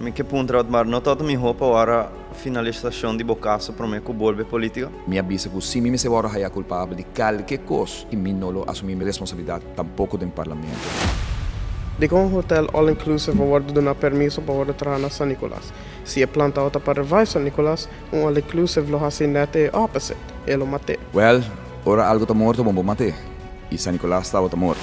Mi che punta mar notato mi hopa ora finalização de bocaço para me cubolbe política. Me avisa que se me se vora é culpável de qualquer coisa e me não assumir minha responsabilidade tampouco do parlamento. De um hotel all-inclusive award dona permiso para vara trabalhar na San Nicolás. Se é planta outra para vai San Nicolás, all-inclusive lo assim nete opposite, ele mate. Well, ora algo tá morto, bombo mate. E San Nicolás estava tá morto.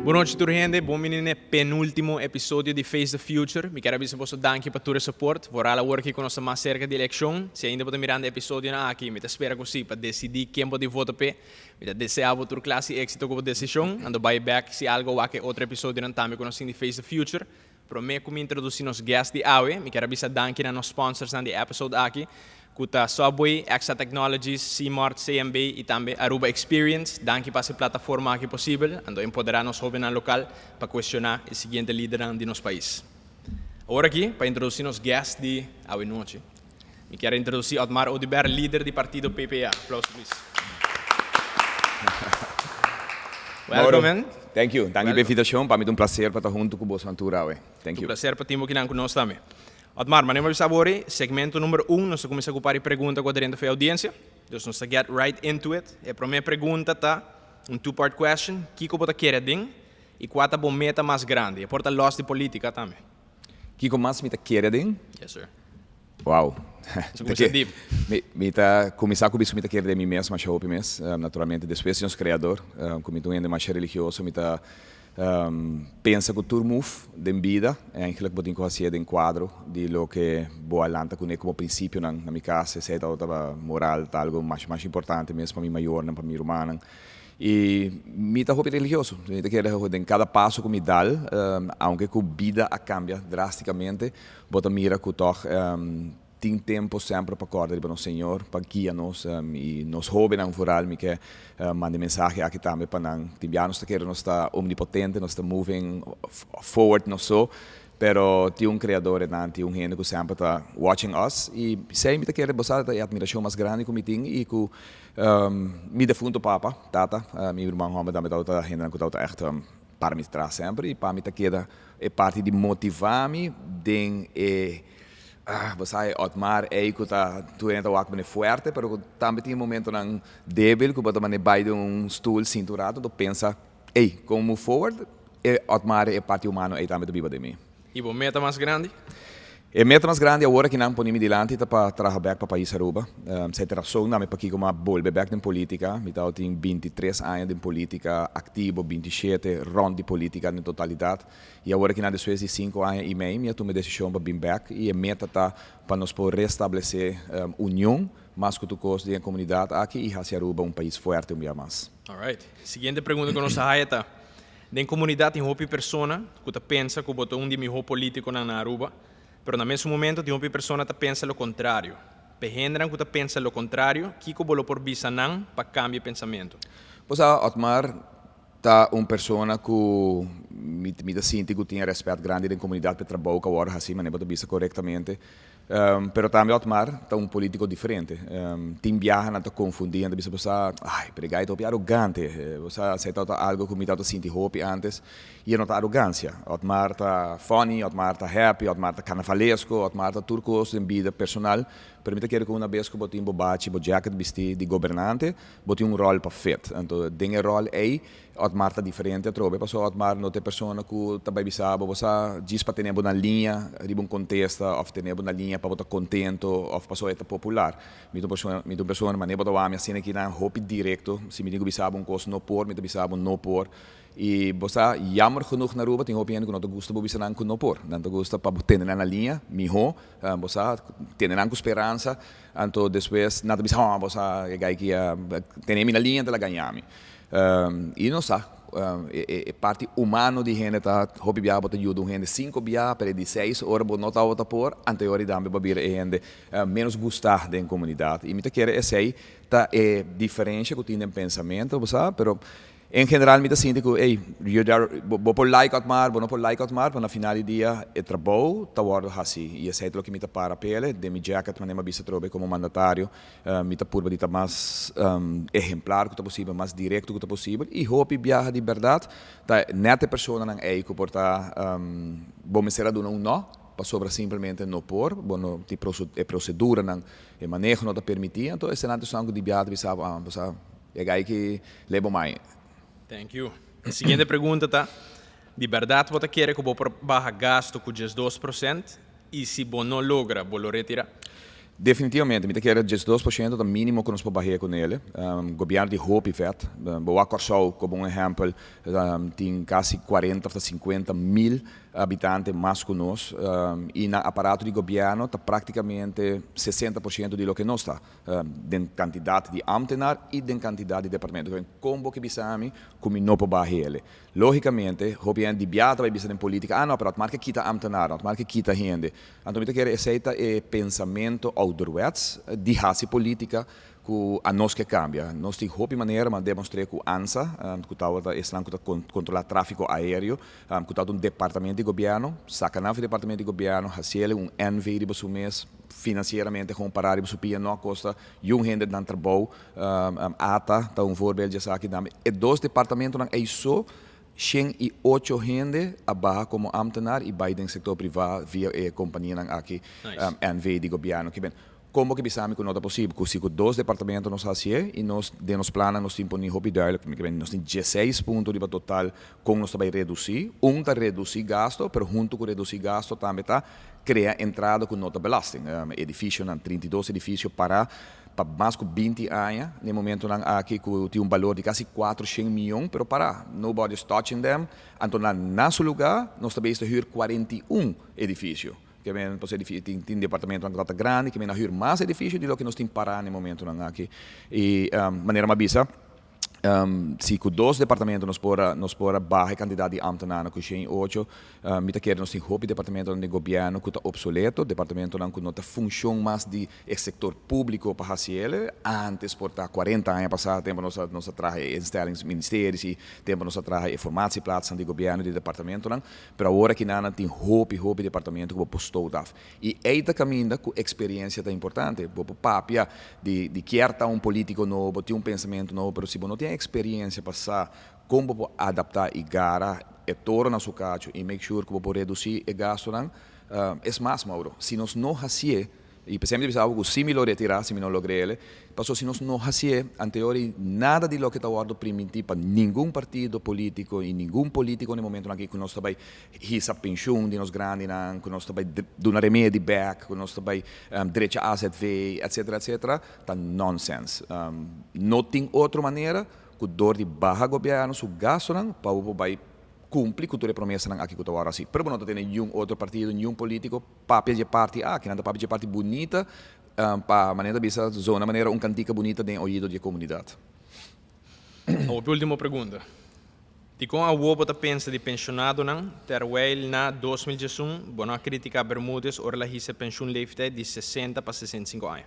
Boa noite, tudo gente. Bom menino, penúltimo episódio de Face the Future. Me quero avisar você danke para todo o suporte. Vou lá aqui com nós mais cerca da eleição. Se ainda pode mirar o episódio aqui, me espera assim para decidir quem pode votar para. Me desejar a tua classe êxito com a decisão. Ando by back se algo aqui outro episódio não também com nós de Face the Future. Prometo que me introduzir nos guests de AWE. Me quero avisar danke a nos sponsors de episódio aqui. Kuta Subway, Exa Technologies, C-Mart, CMB e também Aruba Experience. Danke para essa plataforma aqui possível, ando empoderar nos jovens local para questionar o seguinte líder de nosso país. Agora aqui, para introduzir nos guests de hoje noite, me quero introduzir Otmar Oduber, líder do partido PPA. Aplausos, please. Welcome, man. Thank you. Danke pela invitação. Para mim é prazer para estar junto com você hoje. Thank you. Prazer para ti que conosco também. Otmar, mas vamos agora, segmento número 1, nós começamos a ocupar pergunta com a da audiência. Então, nós vamos get right into it. A primeira pergunta está two-part question. O que você quer din e qual é a meta mais grande? E porta loss de política também. O que mais me quer din? Yes, sir. Wow. Isso começa deep. Me tá começar com isso me quer de mim mesmo, mas eu mesmo, naturalmente, depois de criador, como tu ainda mais religioso, me tá pensa que o move de vida é eigenlijk wat ik fazer de quadro de lo que boa alanta com como princípio na minha casa se é moral algo mais importante mesmo para mim maior para mim humana e me tá hobby religioso me tá querer em cada passo que me dá aunque que a vida cambia drasticamente bota mira que toch tem tempo sempre para acordar para o Senhor, para guiar-nos e nos jovens em geral, me quer mandar mensagem aqui também para nós, nós está omnipotente, nós está moving forward, não só, pero tem criador, tem gente que sempre está watching us e sei me quer botar a admiração mais grande que me tem e que me defunto papa, tata, meu irmão Mohamed também está gente que está echt para me trazer sempre e para me quer é parte de motivar-me de você Otmar é que tu entra o acto forte, pero também tem momento não débil que você mane vai de stoel cinturado, tu pensa, como forward, Otmar é parte humano e também do viva de mim. E a meta mais grande? A meta mais grande agora que não ponemos diante é para trabalhar para o país Aruba. Se tem razão, não é para que como volver back na política. Eu tenho 23 anos de política ativo, 27 rondas de política na totalidade. E agora que não depois de 5 anos e meio, eu tomei a decisão para vir back. E a meta está para nós poder restabelecer união, mais que tu custo de comunidade aqui e fazer Aruba país forte um dia mais. Alright. Seguinte pergunta que nós está. Na comunidade tem uma pessoa que pensa que botou de meu político na Aruba. Pero no mesmo momento, tem uma pessoa que pensa o contrário. Perhendran que pensa o contrário, que bolo por visa não para cambiar pensamento. Pois Otmar tá pessoa que me sinto que tinha respeito grande da comunidade para trabalhar com a assim, mas não pode corretamente. Pero também Otmar tá político diferente. Tem viaja não tá confundindo, bisa pensar, pregai tô arrogante. Você aceita algo que me tá sinto hope antes e não tá arrogância. Otmar tá funny, Otmar tá happy, Otmar tá carnavalesco, Otmar tá turcoso em vida personal. Permita que uma vez que botem bobate, bo jacket vestir de governante, botem rol para fet. Então, dinge rol Otmar tá diferente, trobe. Passou Otmar não tem pessoa que tá bisaba, você diz para ter uma linha, riba contesta, ou ter uma linha para botar contento, ou passou é popular. Mito pessoa, mas nem botar a minha cena aqui na hope direto, se me digo bisaba coisa não por, me bisaba não por. E você, jammer genoeg na Aruba, tem opinião que não te gusta para você não por. Não te gusta para ter na linha, mijo, você tem na esperança, então depois nada bisa, você é que tem na linha de la ganhar. E não sabe, parte humano de gente tá hobby bia bota ajuda gente 5 bia para de 6 horas bota nota outra por anterior também babir gente menos gostar da comunidade e me quer esse tá é diferente que tem pensamento você pero em geral me sinto que ei vou por like at mar vou não por like at mar para na final do dia é trabalho tá guardo assim e esse é o que me tá para pele de me jacket mas nem me bisa trobe como mandatário me tá por de mais exemplar que tá possível mais direto que tá possível e hope viaja de verdade tá neta pessoa não é que portar bom me será do não para sobra simplesmente não por bom tipo procedura não e manejo não tá permitir então esse não é de viagem sabe é aí que leva mais. Thank you. A seguinte pergunta tá: de verdade você quer que você baja gasto com 2% e se você não logra, você retira? Definitivamente, me quer 2% do mínimo que nós podemos barrer com ele. O governo de Hope vet, o Acorsau, como exemplo, tem quase 40 a 50 mil habitantes mais que nós e no aparato de governo está praticamente 60% de lo que nós está, de quantidade de ambtenaar e de quantidade de departamento. Como que bisami, como não podemos barrer ele. Logicamente, o governo de biata vai bisar em política, não, pero marca quita ambtenaar, marca quita gente. Então, me quer aceita pensamento ouderwets de raça política que a nós que cambia. Nós temos uma maneira de demonstrar que a ANSA, que está controlar tráfego aéreo, que está um departamento de governo, sacanagem do departamento de governo, fazer NV de seu mês, financeiramente comparar com o não custa, gente de trabalho, ATA, está voorbeeld de aqui também. E dois departamentos não é só 108 gente abaixo como ambtenaar e vai no setor privado via companhia aqui, NV de governo. Como que bisami que não é possível? Que se dois departamentos nos fazem e nós de nos planos nós temos um hobby duidelijk, nós temos 16 pontos de total como nós vai reduzir, está reduzir gasto, mas junto com reduzir gasto também está criar entrada com nota belasting. Edifício, 32 edifícios para mais de 20 anos, no momento aqui que tem valor de quase 400 milhões, mas para nobody's touching them, então na seu lugar nós também estamos 41 edifícios. Que tem departamento que grande, que vem mais edifícios do que nós temos para no momento aqui. E maneira mais bisa, se com dois departamentos nós pôr baixa quantidade de ambtenaar com 108, me quer nós temos departamento de governo que está obsoleto, departamento que não tem função mais de setor público para fazer, antes por 40 anos passado, tempo nós traje instellings ministérios e tempo nós traje informatieplaatsen de governo de departamento, para agora que não tem hope departamento que postou daf. E aí está caminhando com experiência tá importante, o papia de que um político novo, tem pensamento novo, mas se não tem experiência passar como adaptar e gara e torna na sua casa e make sure que vou reduzir o gasto é mais Mauro se nós não fazemos e pensamos algo similar retirar se não lograr ele passou se nós não fazemos anterior nada de lo que está guardo permitir para nenhum partido político e nenhum político no momento aqui que nós também hisa pensão de nós grande que nós também dona remédio back que nós também direito a AZV etc tá nonsense não tem outra maneira que dor de barra governo su gasto para o vai cumprir com a promessa aqui que eu assim. Pero não tem nenhum outro partido, nenhum político papel de parte que não papel de parte bonita para maneira de zona maneira cantica bonita de ouvido da comunidade. A última pergunta. De como a UOBA pensa de pensionado terwijl na 2021 bona crítica Bermudes or la hise pensioenleeftijd de 60 para 65 anos.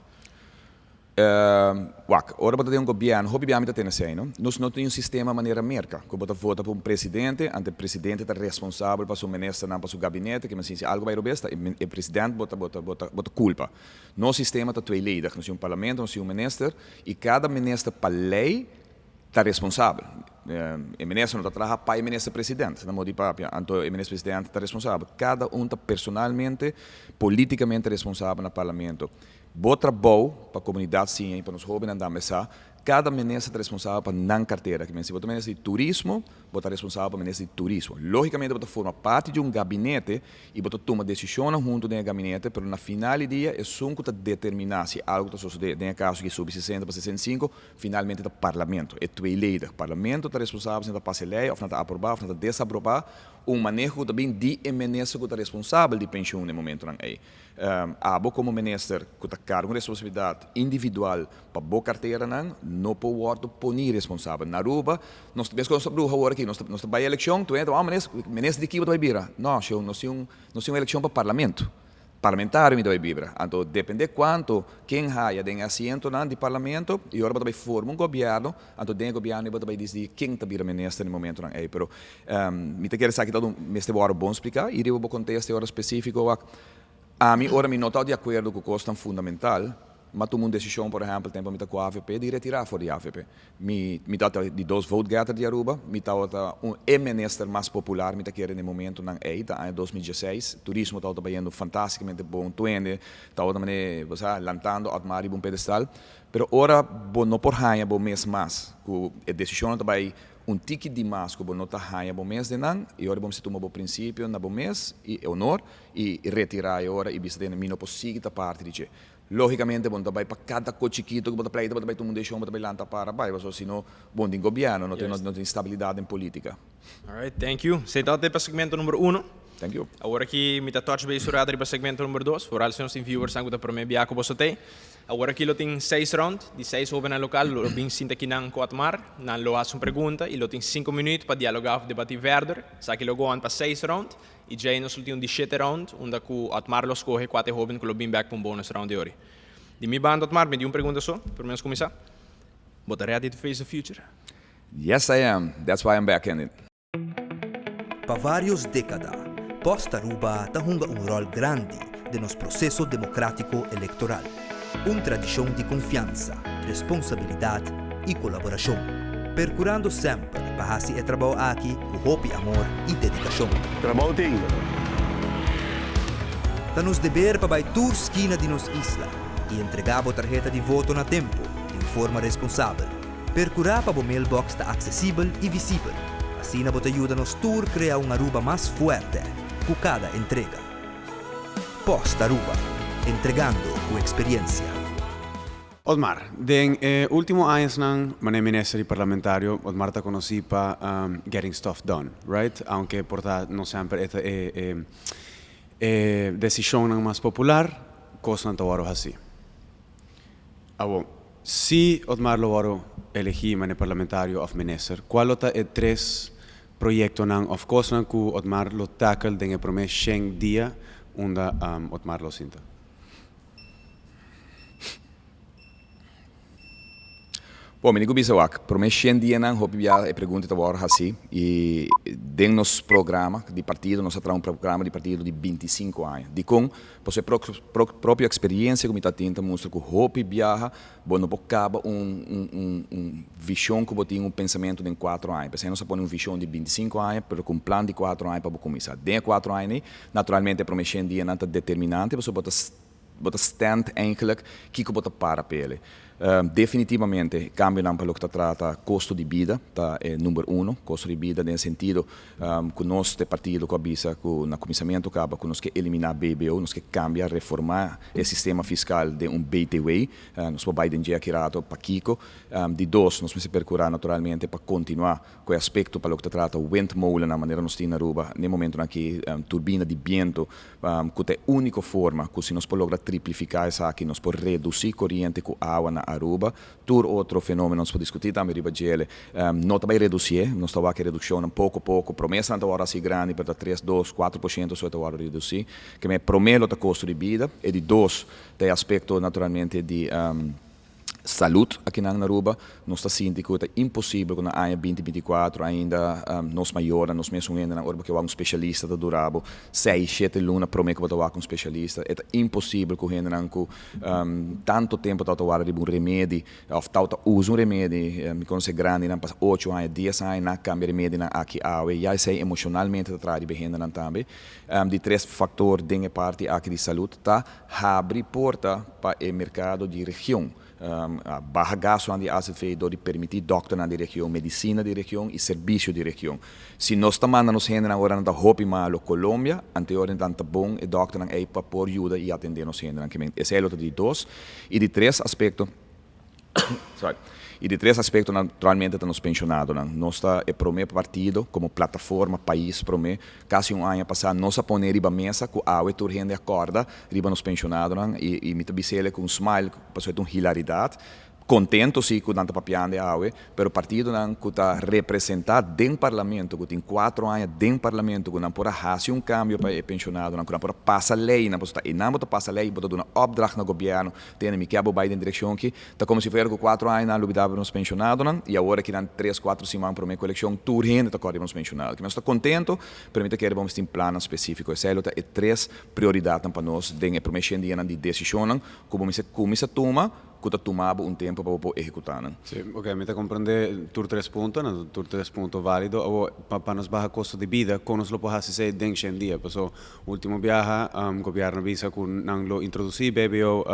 Ora para ter governo, obviamente tem assim, não? Nós não temos sistema maneira merca, que bota vota para presidente, ante o presidente está responsável para o ministro, para o gabinete, que se algo vai robesta, o presidente bota culpa. Nosso sistema está dois líderes, nós temos parlamento, nós temos ministro, e cada ministro para lei está responsável. O ministro não está trabalhando para o ministro presidente, não modi papia, então o ministro presidente está responsável. Cada está personalmente, politicamente responsável no parlamento. Botra bom para a comunidade sim e para os jovens andar mesa. Cada ministro é responsável para não carteira. Que se você ministro de turismo, você é responsável para o ministro de turismo. Logicamente, você forma parte de gabinete e você toma decisões junto do gabinete, mas na final do dia é só que determinar se algo está sucedendo. Em caso que sub 60 para 65, finalmente é o parlamento. É dois líderes. O parlamento está responsável se não passar lei, ou não está aprovar, ou não está desaprovar. Manejo também de ministro que está responsável de pensão no momento aí. Como ministro que está cargo de responsabilidade individual para boa carteira, não pode wordo punir responsável. Na Aruba, nós vemos que nós bruxa agora aqui, nós vai eleição, tu entra, ministro de que vai vibrar. Não, nós temos uma eleição para parlamento. Parlamentário me vai vibrar. Então, depende quanto quem haya tem assento no parlamento, e agora vai formar governo, então tem governo vai dizer quem está vira ministro no momento não é. Pero me te quero saber todo este hora bom explicar, e eu vou contestar hora específico a mim ora me não estou de acordo com o custo fundamental. Mas tomou uma decisão, por exemplo, tempo com a AFP, de retirar fora da AFP. Me dá de 2 vote-getters de Aruba, me dá ministro mais popular, me dá que no momento na EITA, em 2016. Turismo está trabalhando fantasticamente bom, tuende, está também lantando a mar um pedestal. Pero ora, não por ganhar, bom mês mais. A decisão também tique de mais, que não está ganhando bom mês de não, e agora vamos tomar o princípio na bom mês, e honor, e retirar agora, e vista de mim não possível da parte de logicamente, bom, também para cada coisa chiquito que você vai tomar uma decisão, você vai lançar para baixo, senão, bom, tem governo, não tem estabilidade em política. Alright, thank you. Você está para o segmento número 1. Thank you. Agora aqui, me está touch base surada para o segmento número 2. Por algo, se nós temos viewers, sangue da primeira biaco que você tem. Agora aqui, tem 6 rounds, de 6 jovens no local, lo bem sinta aqui na Coatmar, na lo hace uma pergunta, e lo tem 5 minutos para dialogar, debater verder. Sa que lo go para 6 rounds, e já nós temos 17 rounds, onde o Atmar lo escorre 4 jovens que lo bem back para um bonus round de hoje. De mi band Atmar, me di uma pergunta só, pelo menos começar. Você ready to face the future? Yes, I am. That's why I'm back in it. Para várias décadas, Post-Aruba tahunga rol grande de nos processo democrático eleitoral. Tradição de confiança, responsabilidade e colaboração. Percurando sempre para assim é trabalho aqui com hope, amor e dedicação. Trabalho tem. Nos dever para vai tour esquina de nos isla e entregar a tarjeta de voto na tempo, de forma responsável. Percurar para o mailbox está acessível e visível. Assim, a ajuda nos tour criar uma Aruba mais forte com cada entrega. Post-Aruba, entregando com experiência. Otmar, den último años nan mané ministro parlamentario, Otmar ta conocí para getting stuff done, right? Aunque porta no sempre esta decisión más popular, cosa não waro assim. Abo, si Otmar lo waro elegi mané parlamentario of minister, qual ota 3 proyectos nan of course nan ku Otmar lo tackle den promes 100 dia unda Otmar lo sinta. Bom, me digo bisawak, prometindo dia não, hope já é pergunta da hora assim e dentro nos programa de partido nós temos programa de partido de 25 anos. De com você própria experiência como está tentando mostrar que hope viaja, bom não pode acabar visão que tem pensamento de 4 anos. Porque nós põe visão de 25 anos, mas com plano de 4 anos para começar. De 4 anos, naturalmente prometindo dia não é determinante, você pode stand eigenlijk que você para pele. Definitivamente, cambio não para o que trata custo de vida, tá é número 1, custo de vida no sentido que nós de partido que avisa que no começamento acaba que nós que eliminar BBO, nós que cambiar, reformar o sistema fiscal de BTW, nós vai den dia kirato para Kiko, de 2 nós vamos procurar naturalmente para continuar com o aspecto para o que trata windmolen na maneira nós temos na Aruba, no momento na que turbina de vento, que é a única forma que se nós podemos triplificar isso aqui, nós podemos reduzir corrente com água na Aruba, outro fenômeno nós podemos discutir também riba gele, não também reduzir, nós estamos aqui redução pouco a pouco, promessa não hora assim grande para 3, 2, 4% só hora reduzir, que me promelo da custo de vida e de 2 tem aspecto naturalmente de saúde aqui na Aruba, nós está sentindo que é impossível que na ano 2024 ainda nós maiores, nós mesmos ainda na Aruba que um especialista da durabo 6, 7 lunas promete que vai com um especialista, é impossível que ainda não tanto tempo tá atuar de um remédio, ou tá usa um remédio, me conhece grande não passa 8 anos, 10 anos na cambia remédio na aqui e já sei emocionalmente atrás de bem não também, de 3 fatores de parte aqui de saúde tá abre porta para o mercado de região. Barra gasto onde há feito de permitir doctor na região, medicina de região e serviço de região. Se nós estamos nos rendendo agora na Hopi Malo, Colômbia, anteriormente tanto bom e doctor na para por ajuda e atender nos rendendo. Esse é o de 2 e de 3 aspectos. Sorry. E de 3 aspectos, naturalmente, estamos pensionados. Nós está é pro meu partido, como plataforma, país, pro meu, quase um ano passado, nós a poner riba mesa, com a água, turrende acorda, riba nos pensionados, e me tabicele com um smile, passou de uma hilaridade, contento sim com tanta papiande awe, pero o partido não que está representar dentro do parlamento, que tem 4 anos dentro do parlamento, que não pode fazer cambio para o pensionado, não pode passar lei, não pode e não pode passar lei, pode dar uma opdracht no governo, tem que abo vai na direção que está como se fosse com 4 anos não lubidava nos pensionados, não, e agora que não 3, 4 semanas para uma eleição, tudo rende está correndo nos pensionados, que nós está contento, permite que vamos ter plano específico, essa é 3 prioridades para nós, dentro para mexer de decisão, como se toma, que tomava tempo para executar. Sí, ok, me te comprende tur 3 puntos, ¿no? Tur 3 puntos válido, o para nos baja costo de vida, con nos lo puedes hacer den en día, pasó último viaje, gobierno visa con lo introducí, bebio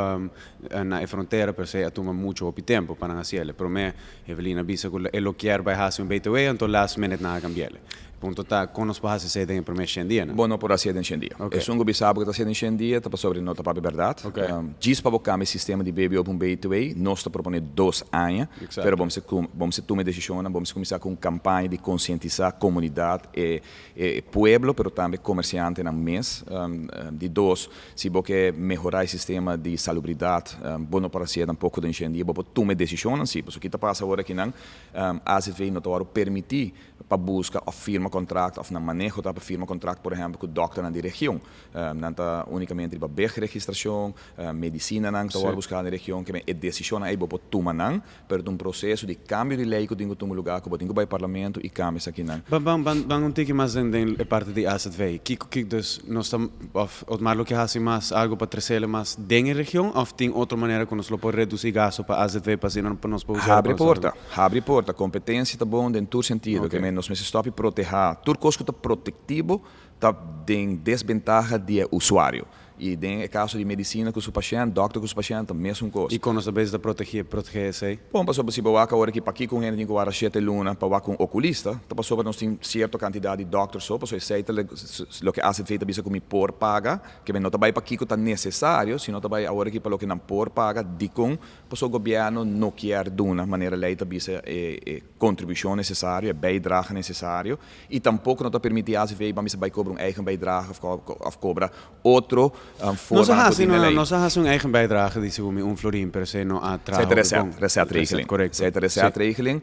en la frontera, pero se toma mucho tiempo para hacerle, pero me Evelina visa con lo quiere bajar un 20 way, entonces last minute nada cambiarle. Punto tá, com nos puedes hacer den para mexer en día, ¿no? Bueno, por hacer en día. Okay. Es un gobierno que está haciendo en día, está sobre nota para verdade. Okay. Diz para cambiar o sistema de BBO para B2A, nós está propondo 2 anos, pero vamos tomar decisão, vamos começar com campanha de conscientizar a comunidade e pueblo, pero também comerciante na mês. De 2, se você melhorar o sistema de salubridade, bueno para ser um pouco de engenharia, você tomar decisão, sim, porque o que está passando agora aqui não, AZV não está permitir para buscar a firma contrato, of na manejo para firma contrato, por exemplo, com o doctor na região. Não está unicamente para registração, medicina não está buscar na região, que é decisão aí para tomar não, mas um processo de cambio de lei que tem que tomar lugar, que tem que ir para o parlamento e cambiar isso aqui não. Vamos ter que mais em parte de AZV. Que dus nós estamos of maar lo que hace mais algo para trazer mais dentro da região, ou tem outra maneira que nós lo pode reduzir gasto para AZV para não para nós usar. Abre porta, competência está bom em todo sentido, que nós precisamos proteger, tudo coisa que está protetivo está em desvantagem de usuário. E em caso de medicina com o paciente, doctor com o paciente, a mesma coisa. E quando nós sabemos da proteger isso aí? Bom, passou se você agora que para aqui com gente que 7 lunas para com oculista, passou para nós tem certa quantidade de doctors só, passou aceita o que hace feita bisa como por paga, que não está para aqui que está necessário, sino está para agora que para o que não por paga, de com passou o governo não quer de uma maneira leita bisa contribuição necessária, bijdrage necessário, e tampouco não está permitir a ver para mim vai cobrar eigen bijdrage of cobra outro nós hacemos uma eigen bijdrage die se florin per se não atrás. Resetregeling. Correto. Resetregeling.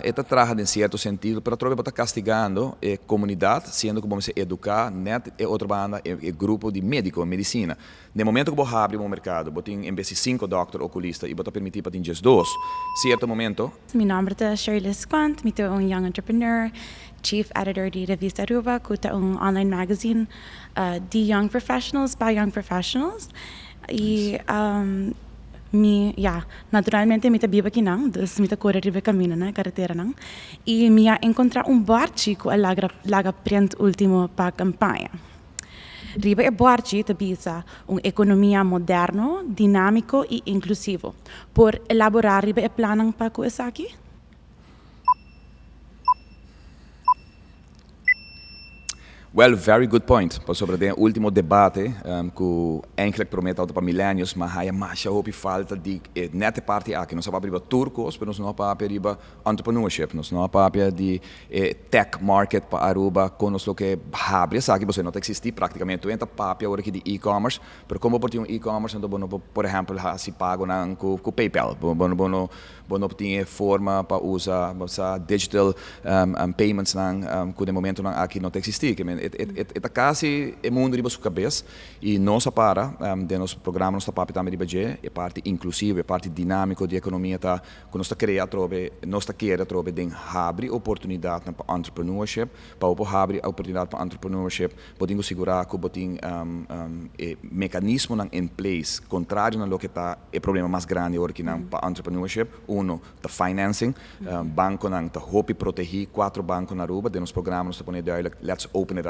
Esta traga em certo sentido, para trocar está castigando a comunidade, sendo que vamos educar, net e outra banda, e grupo de médico, medicina. No momento que você abre o mercado, você tem em vez de 5 doctor oculista e você permitir para ter 2, certo momento. Meu nome é Shirley Squant, eu sou young entrepreneur, chief editor de Revista Aruba, que é online magazine de young professionals para young professionals. E naturalmente eu vivo aqui não, então eu corro riba caminho na carretera não, e eu encontrei barco que laga prende último para a campanha. Riba é barco te bisa economia moderno, dinâmico e inclusivo. Por elaborar riba é plano para coisa aqui? Well, very good point. Sobre o último debate, que eigenlijk promete para milênios, mas há mais falta de neta parte aqui. Nós não para turcos, mas nós para entrepreneurship, nós não para de tech market para Aruba, com nós que abre, sabe que você não existe praticamente. Entra papel agora aqui de e-commerce, mas como por e-commerce, então por exemplo, se pago com PayPal, não tem forma para usar digital payments que de momento aqui não existe. É quase o mundo de sua cabeça e nossa de nosso programa nossa parte também é parte inclusiva, é parte dinâmica de economia tá que nós criar nós querer de abrir oportunidade para entrepreneurship, para abrir oportunidade para entrepreneurship, podemos segurar que botem mecanismo em place contrário ao que está é problema mais grande hoje que não para entrepreneurship, tá financing, banco não tá hope proteger 4 bancos na Aruba, de nosso programa nós põe duidelijk let's open it up.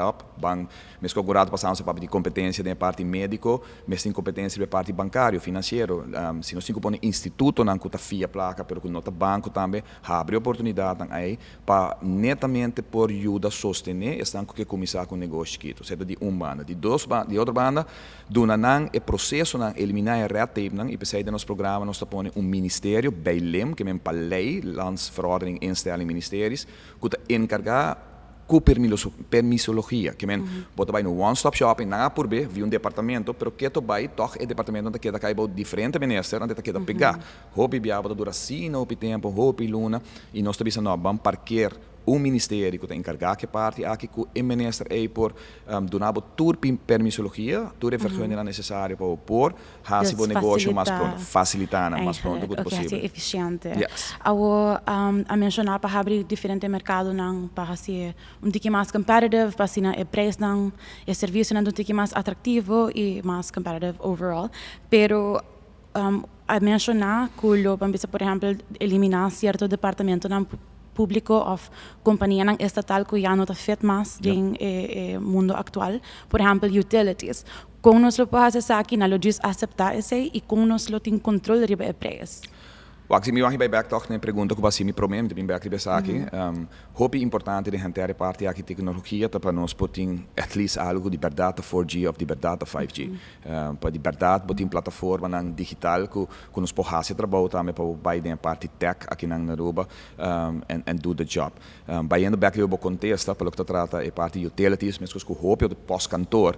Mas procurado passar uma parte de competência da parte médico, mas tem competência da parte bancário, financeiro. Se nós temos um instituto não que fia placa, pero que nota banco também abre oportunidade aí para netamente por ajuda a sostener estão que começar com negócio chiquito, seja de banda, de outra banda, do não é processo não eliminar a red tape não e pensei de nosso programa nós põe ministério BELEM que é para lei, landsverordening instelling ministeries, que encarregar com permisologia, que men bota vai no one-stop shopping, na por B, vi departamento, pero que to vai toch é departamento onde queda caiba diferente ministério, onde queda pegar. Hopi biaba dura assim, hopi tempo, hopi luna, e nós também não vamos parquear ministério que está encarregado que parte aqui com o ministério aí por donavo tour permisologia, tour vergunning é necessário para opor, hasi o negócio mais pronto, facilitar mais pronto quanto possível. Okay, eficiente. Yes. A mencionar para abrir diferente mercado nang para ser tique mais competitive, para sina o preço nang o serviço nang tique mais atrativo e mais competitive overall. Pero a mencionar que lo vamos por exemplo eliminar certo departamento nang público of companhia nang estatal que já não está feito mais no mundo atual, por exemplo utilities. Com nós lo pode fazer aqui na logis aceitar esse e com nós lo tem controle sobre o preço. Wacht, mi bij back toch een pergunta que você me promete de back ribe aqui. Hope importante de hantear parte aqui tecnologia para nós poder at least algo de verdade 4G of de verdade 5G. Para de verdade botar plataforma nang digital que nos pode fazer trabalho também para vai de parte tech aqui nang Naruba and do the job. Bij indo back ribe contexto para o que trata é parte utilities, mas que hope de post cantor.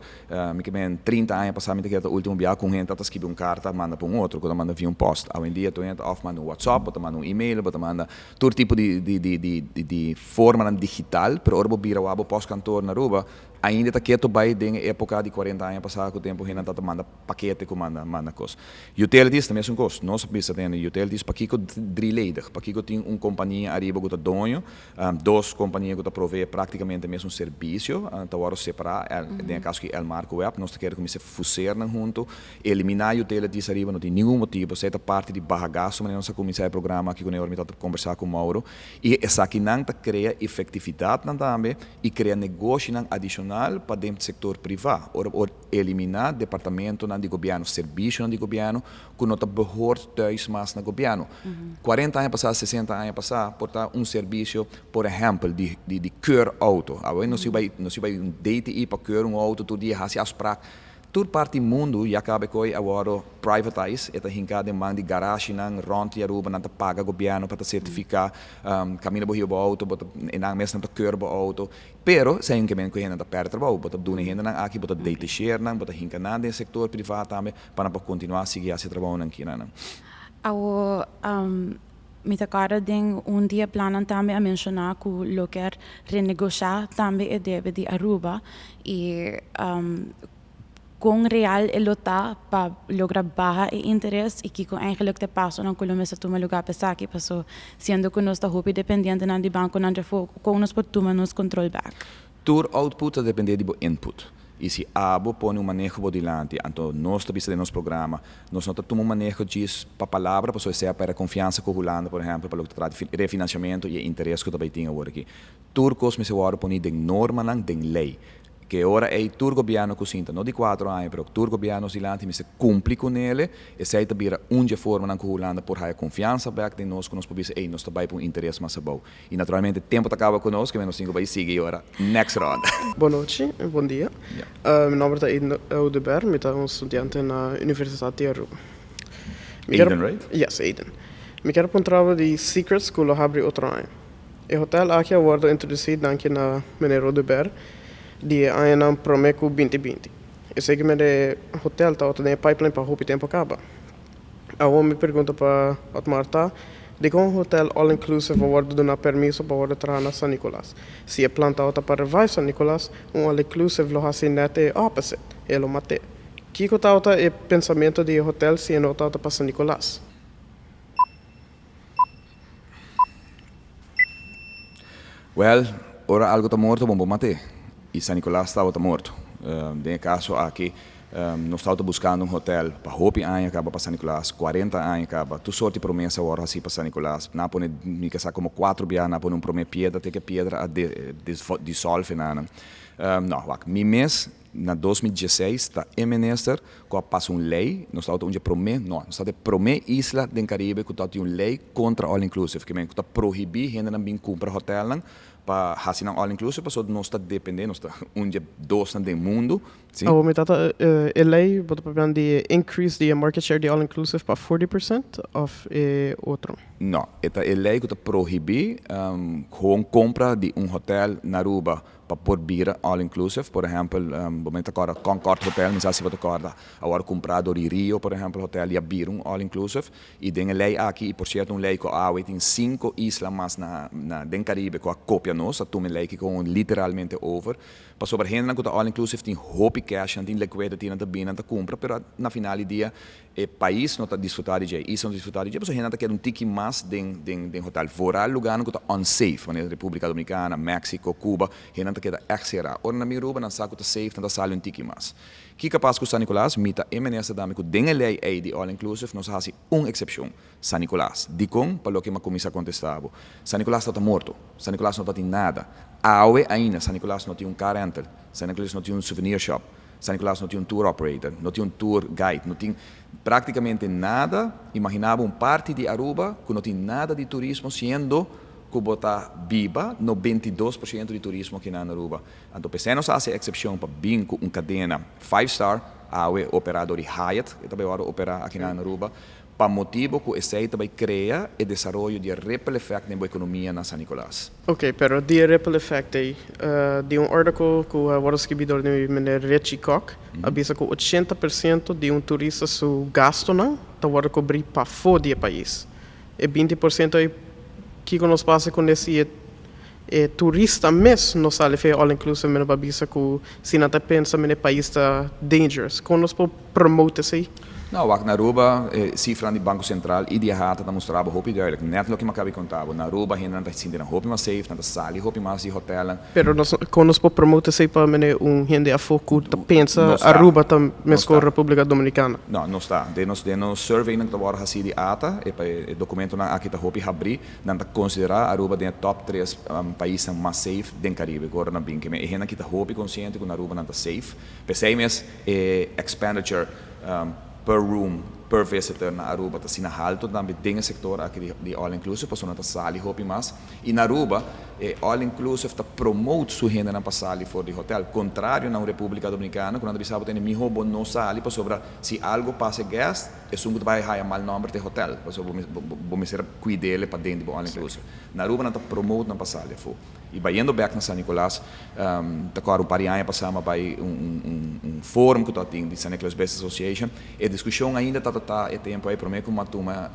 Me que men 30 anos passado que o último dia com gente que escreve carta manda para outro, quando manda via post. Hoje em dia tu entra off manda WhatsApp, bota manda e-mail, bota manda todo tipo de forma digital, pero orbo bira wabo post cantor na Aruba, ainda está quieto vai de época de 40 anos passado com o tempo ainda tá manda paquete com manda coisa. Utilities também são coisas. Nós precisa ter utilities para que drilleider, para que tem companhia arriba que tá dono, duas companhias que tá provee praticamente mesmo serviço, tá hora separar, tem caso que el marco web, nós queremos começar a fusionar junto, eliminar utilities arriba, não tem nenhum motivo, certa parte de bagaço, mas nós começar o programa aqui com eu tá conversar com o Mauro e essa aqui não tá cria efetividade também e cria negócio adicional para dentro do setor privado, ou eliminar departamento de governo, serviço de governo, que não está behoort thuis mais no governo. 40 anos passados, 60 anos passados, portar serviço, por exemplo, de keurauto. Não se vai DTI para keur auto, todo dia há afspraak. Toda parte do mundo já acaba com agora privatize, eta hinka de man de garagem nang rond e aruba nang paga governo para certificar caminho bohio bo auto, bota enang mes nang keur bo auto. Pero sa yung kemen ko hen nang perder trabalho, bota dune hen nang aqui bota date share nang bota hinka nang de sector privado também para continuar seguir esse trabalho nang kina. Mita cara ding dia planan também a mencionar que lo quer renegociar também é deve de Aruba e com real elota para lograr baja e interesse e que com eigenlijk te passo não colome se toma lugar para aqui passou sendo que nós está hopi dependente não de banco não de fogo com nós pode tomar nos control back. Tur output depende do input. E se abo põe manejo por delante, então nós também de nosso programa, nós não tomamos manejo disso para palavra, para ser para confiança com o Holanda, por exemplo, para o que trata de refinanciamento e interesse que também tem agora aqui. Turcos me se agora põe de norma não de lei. Que ora é o governo que sinta, não de 4 anos, mas o governo de lá se cumpre com ele, e se aí vira forma na Holanda por ter confiança back de nós, que nós podemos dizer, nós também por interesse mais bom. E naturalmente o tempo acaba conosco, que nós temos que seguir agora, next round. Boa noite, bom dia. Meu nome é Aiden Oudeberg, eu sou estudante na Universidade de Aruba. Aiden, right? Yes, Aiden. Eu quero apontar de Secrets que eu abri outro ano. O hotel aqui agora introduzido aqui na Menero Oudeberg, de ano Promeco 2020. Eu sei que o hotel está tem pipeline para o tempo acaba. Eu me pergunto para a Marta, de como o hotel all-inclusive agora dá permisso para entrar na San Nicolás. Se a planta está para vai San Nicolás, all-inclusive lo assim é opposite, ele mate. Que está o pensamento de hotel se não está para San Nicolás? Well, ora algo está morto, vamos mate. E San Nicolás estava morto. Em caso aqui, nós estávamos buscando hotel para Hopi anos acaba para San Nicolás, 40 anos acaba. Tu sorte promessa agora assim para San Nicolás. Na pone me que como 4 dias na pone promessa pedra, tem que pedra a dissolve na. Não, mi mês na 2016 está em minister que passa lei, nós estamos onde promete, não, nós estamos promete isla do Caribe que está uma lei contra all inclusive, que está proibir gente não vir comprar hotel para fazer all inclusive, para nós está dependendo, nós está dois do mundo, sim. Oh, met dat LA wordt probeeren die increase die market share die all inclusive para 40% of outro. Não, esta é lei que proíbe gewoon compra de hotel na Aruba para por bira all inclusive, por exemplo, momento agora Concord Hotel, mas assim agora comprado de Rio, por exemplo, hotel e bira all inclusive, e tem lei aqui, por certo, lei que tem 5 islas mais na den Caribe com a cópia nossa, tu me lei que com literalmente over, para sobre gente que all inclusive tem hope cash, tem liquidity na bina na compra, pero na final do dia o país não está desfrutando de isso, não desfrutando de, porque a gente quer tiki mais den hotel fora lugar que está unsafe, na República Dominicana, México, Cuba, a gente quer exera. Ora na Miruba não sabe que está safe, não está tiki mais. Que capaz que San Nicolás mita MNS dame que den lei aí de all inclusive, nós fazemos excepção. San Nicolás, dicom para o que uma comissão contestava. San Nicolás está morto. San Nicolás não tem nada. Aue ainda, San Nicolás não tem car rental. San Nicolás não tem souvenir shop. San Nicolás não tem tour operator, não tem tour guide, não tem praticamente nada. Imaginava parte de Aruba que não tem nada de turismo, sendo que bota viva no 22% de turismo aqui na Aruba. Então, pensamos a exceção para bem com cadena 5-star, Aue operador de Hyatt, que também opera aqui na Aruba, para motivo que esse também cria e desenvolve de ripple effect na economia na San Nicolás. Ok, pero die ripple effect aí, de artigo que o escritor de meneer Richie Koch, avisa que 80% de turista su gasto não está a cobrir para fora do país. E 20% aí que nos passa com esse turista mesmo não sabe fazer all inclusive menos para avisa que se não está pensando no país está dangerous. Como nós podemos promover isso aí? Não, aqui na Aruba, cifra do Banco Central, e de rata mostrava roupa duidelijk. Net lo que me acabei de contar. Na Aruba, a gente não está sentindo roupa mais safe, não está sali, roupa mais de hotel. Pero como nós podemos promover isso aí para gente a foco que pensa Aruba também com a República Dominicana? Não está. Denos survey que agora assim de ata, e documento na aqui da roupa abrir, não está considerar Aruba de top 3 países mais safe do Caribe. Agora na bem que a gente aqui da roupa consciente que na Aruba não está safe. Pensei mesmo expenditure per room, per visitor na Aruba está sendo alto, também tem o setor aqui de all inclusive, para não sali roupa mais. E na Aruba, all inclusive está promote sua renda na passagem fora de hotel, contrário na República Dominicana, quando a gente tem meu roubo não sali, para sobre se algo passa guest, é um que vai ganhar mal número de hotel, para sobre vamos ser cuidar para dentro do all inclusive. Na Aruba não está promote na passagem fora. E vai indo back na San Nicolás, agora um par de anos passamos para fórum que está tendo de San Nicolás Business Association, e a discussão ainda está tempo aí para mim como uma turma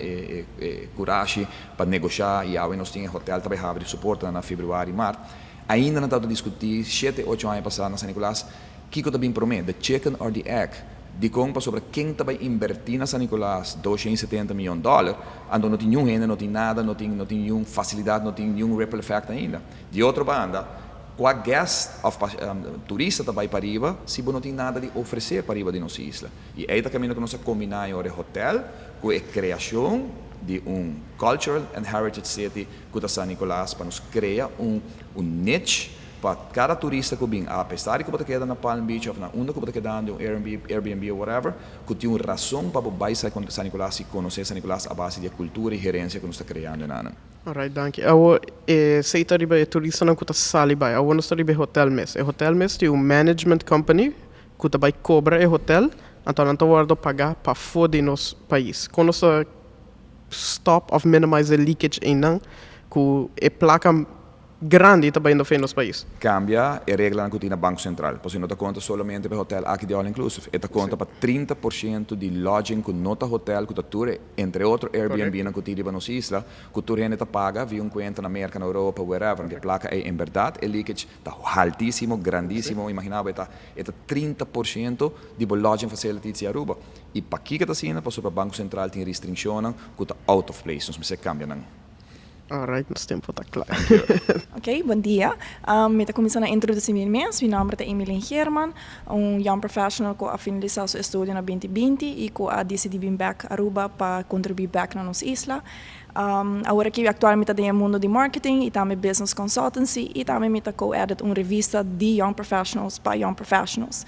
coragem para negociar e aí nós tínhamos hotel também de suporte na fevereiro e março. Ainda não está a discutir 7, 8 anos passados na San Nicolás, que está bem para mim, the chicken or the egg. De compra sobre quem vai investir na San Nicolás $270 milhões, então não tem nenhum renda, não tem nada, não tem nenhuma facilidade, não tem nenhum ripple effect ainda. De outra banda, com a guest of turista também para riba, se não tem nada de oferecer para riba de nossa isla. E aí está caminho que nós combinamos o hotel com a criação de cultural and heritage city que está San Nicolás para nos criar niche para cada turista que vem, apesar de que você queda na Palm Beach ou na onda que você queda no Airbnb ou whatever, que tem uma razão para você sair com San Nicolás e conhecer San Nicolás a base de cultura e gerência que nós está criando na. Alright, danke. Eu sei que riba turista não custa sali vai. Eu não estou riba hotel mes. O hotel mes tem management company que vai cobrar o hotel, então não estou pagar para fora do nosso país. Quando nós stop of minimize the leakage em não, que é placa grande também no fim dos países. Cambia a regra que tem no Banco Central, porque não te conta somente para hotel aqui de all inclusive, e te conta para 30% de lodging que não está hotel, que está tour, entre outros Airbnb na que tem na nossa isla, que tu rende paga via conta na América, na Europa, wherever, que placa é em verdade, o leakage está altíssimo, grandíssimo, imaginava está 30% de lodging facilities em Aruba. E para aqui que está sendo, para o Banco Central tem restrições que está out of place, não se cambia não. Alright, nosso tempo está claro. Ok, bom dia. Me está começando a introduzir-me mesmo. Meu nome é Emilien German, young professional que a finalizado seu estudo na 2020 e que a decidido vir back a Aruba para contribuir back na nossa isla. Agora que atualmente estou no mundo de marketing e também business consultancy e também me está co-edit uma revista de young professionals para young professionals.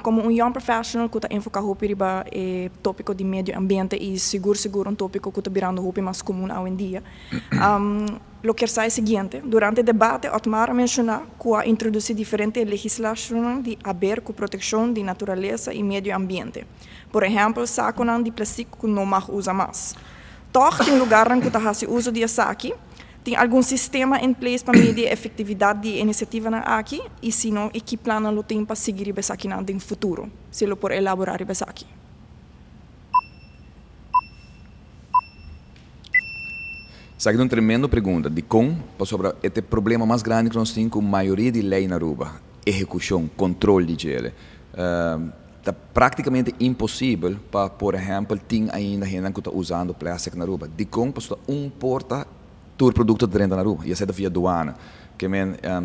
Como young professional que está enfocado para o tópico de meio ambiente e seguro tópico que está virando mais comum hoje em dia. Lo que é o seguinte, durante o debate, Otmar mencionou que a introduzir diferentes legislações de a ver com proteção da natureza e meio ambiente. Por exemplo, saco de plástico que não mais usa mais. Toch, tem lugar em que se uso de saque, tem algum sistema em place para medir a efetividade da iniciativa aqui, e se não, que plano lo tem para seguir o saque no futuro, se lo por elaborar o saque. Essa é uma tremenda pergunta de como sobre este problema mais grande que nós temos com a maioria de lei na Aruba, execução, controle de ele. Está praticamente impossível para, por exemplo, ter ainda gente que está usando plástico na Aruba. De como para importa todo produto dentro da Aruba, e essa é via aduana. Que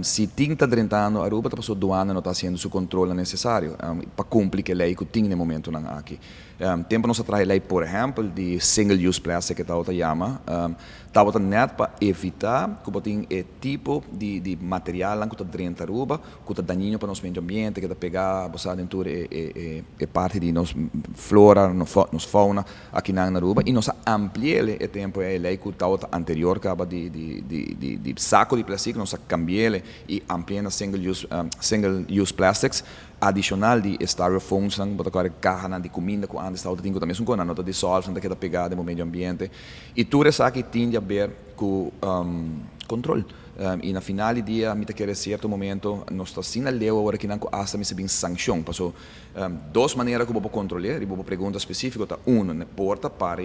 se está dentro da Aruba, a aduana não está fazendo o controle necessário para cumprir a lei que tem no momento aqui. Tempo nós atrás lei, por exemplo, de single use plastic que está chama, está net para evitar que tem tipo de material que está dentro da Aruba, que está daninho para o nosso meio ambiente, que está pegar, dentro parte de nossa flora, nossa fauna aqui na Aruba, e nós ampliamos o tempo a lei que está anterior, que de saco de plástico, nós cambiamos e ampliamos single use plastics, adicional de styrofoams, botar carga de comida que antes estava tendo também com a nota de sol, que está pegada no meio ambiente, e tudo isso aqui tem a ver com controle. E na final do dia, me quer certo momento, nós estamos sem a lei agora que não hasta me se bem sanção. Passou duas maneiras que eu vou controlar, e vou pergunta específica, tá na porta para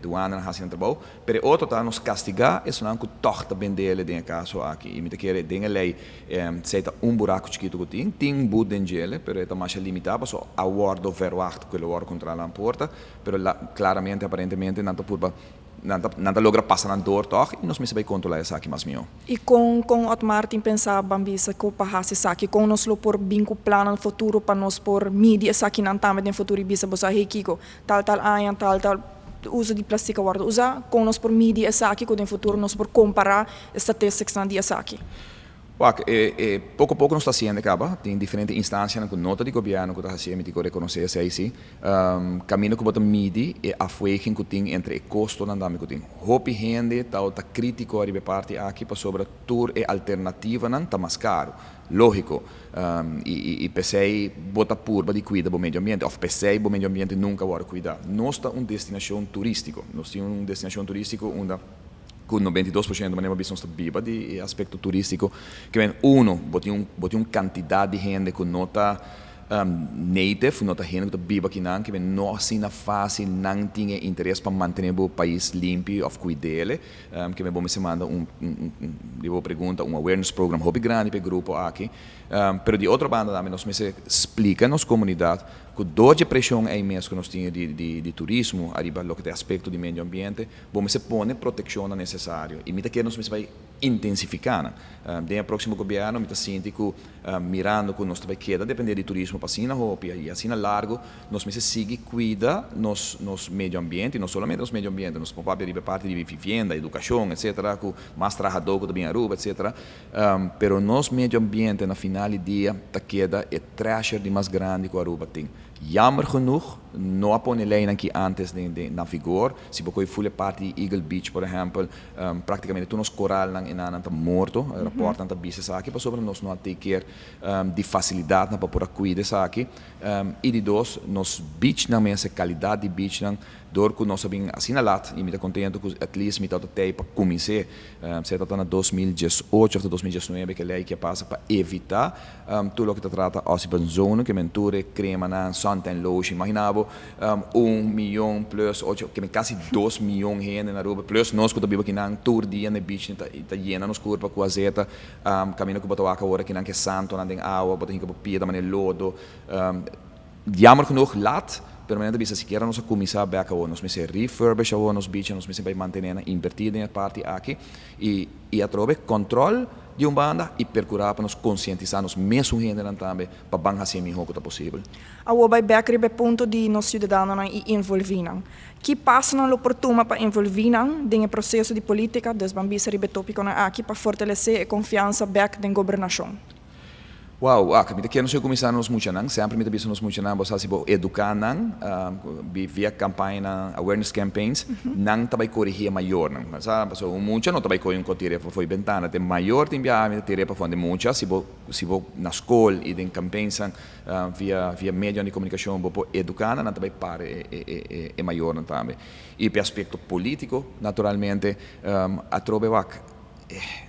doana na hacienda trabalho, pero outro tá nos castigar, isso não que torta vender dentro caso aqui. E me quer dentro a lei, se tá buraco chiquito que tem bud dentro, pero é mais limitado, passou a guardo verwacht que o controla a porta, pero claramente aparentemente não tá por nada logra passar na dor toch e nós me vai controlar essa aqui mais meu. E com Otmar tem pensar bambisa que para fazer saque com nós lo por binco plano no futuro para nós por mídia saque não também no futuro e bisa bosa hekiko tal uso de plástico guarda usa com nós por mídia saque que no futuro nós por comparar estatísticas na dia saque. Pouco a pouco nós estamos fazendo, tem diferentes instâncias com nota de governo que está fazendo, que reconhecer essa aí, caminho que bota midi e a fuegem que tem entre o custo e andame que tem. Hope gente está crítico a parte aqui para sobre tour e alternativa não está mais caro, lógico. E pensei bota purba de cuidar do meio ambiente, ou pensei o meio ambiente nunca vai cuidar. Nós está destinação turístico, nós temos uma destinação turístico onde com 92% da maneira business viva de aspecto turístico, que vem boti quantidade de gente que não está native, não está gente que está viva aqui não, que vem não assim fácil, não tem interesse para manter o país limpo ou cuidar, que vem bom se manda pergunta awareness program hobby grande para o grupo aqui, pero de outra banda também nós me explica nos comunidade que dois pressão é imenso que nós temos de turismo, arriba lo que é aspecto de meio ambiente, bom se põe proteção necessária e me que nós vai intensificar. Dentro do próximo governo, me sinto que mirando que nós vai queda depender de turismo para assim na roupa e assim na largo, nós me seguir cuida nos meio ambiente, não somente nos meio ambiente, nos papéis de parte de vivenda, educação, etc, com mais trabalhador que também Aruba, etc. Pero nos meio ambiente na final do dia, tá queda é treasure de mais grande que a Aruba tem. Jammer genoeg, não há põe lei aqui antes na vigor. Se você for parte de Eagle Beach, por exemplo, praticamente todos os corais estão mortos. O rapporto não está business aqui, para sobre nós não ter de facilidade para poder cuidar aqui. E de dois, nos beach não essa qualidade de beach não door que nós sabemos assinalat e me está contente que at least me está até para começar, se está na 2018 ou 2019 que a lei que passa para evitar tudo o que trata de zona que menture crema na suntan lotion, imaginava 1 milhão plus 8, que quase 2 milhões de gente na Aruba, plus nós que estamos aqui na tour dia na beach está llena nos curva com a zeta, caminho que botou agora que não que santo, não tem água, botou que pia da maneira lodo, jammer genoeg laat permanente bisa sequer nós começar a cá nós me se refurbish a nos beach nós me se vai manter invertir na parte aqui e a trove controle de banda e procurar para nos conscientizar nos mesmo gente também para bang assim melhor que possível. A o vai back ponto de nos cidadãos e envolvinan. Que passa na oportuna para envolvinan no processo de política das bambis ribe tópico aqui para fortalecer a confiança back da governação. Wow, kami te não sei começar nos muchanan, sempre me te bisa nos muchanan, você sabe educar nan, via campanha, awareness campaigns, nan também corrigir maior nan, sabe, so mucha não também coi tire para foi ventana, tem maior tem bia me tire para fonte mucha, se bo na escola e den campaigns via media de comunicação bo educar nan também pare é maior nan também. E per aspecto político, naturalmente, a trobevac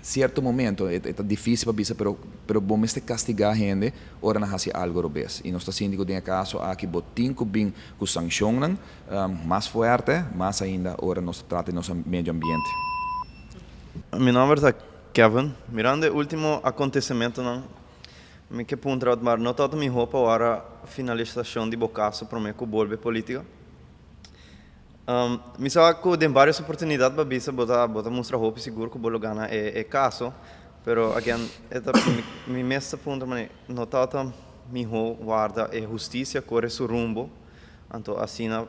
certo momento é difícil para bisa pero bom este castigar a gente ora na hace algo robes e nós está síndico de caso aqui botin com bem com sancionam mais forte mais ainda ora nós trata nosso meio ambiente. Meu nome é Kevin. Mirando o último acontecimento não me que puntra mar não todo me roupa ora finalização de bocaço para mim com bolbe política. Mi sa que tem várias oportunidades para bisa bota mostrar roupa seguro que bolo gana é caso, pero again eta mi messa punto mane notata mi ho guarda e justiça corre su rumbo, anto assim na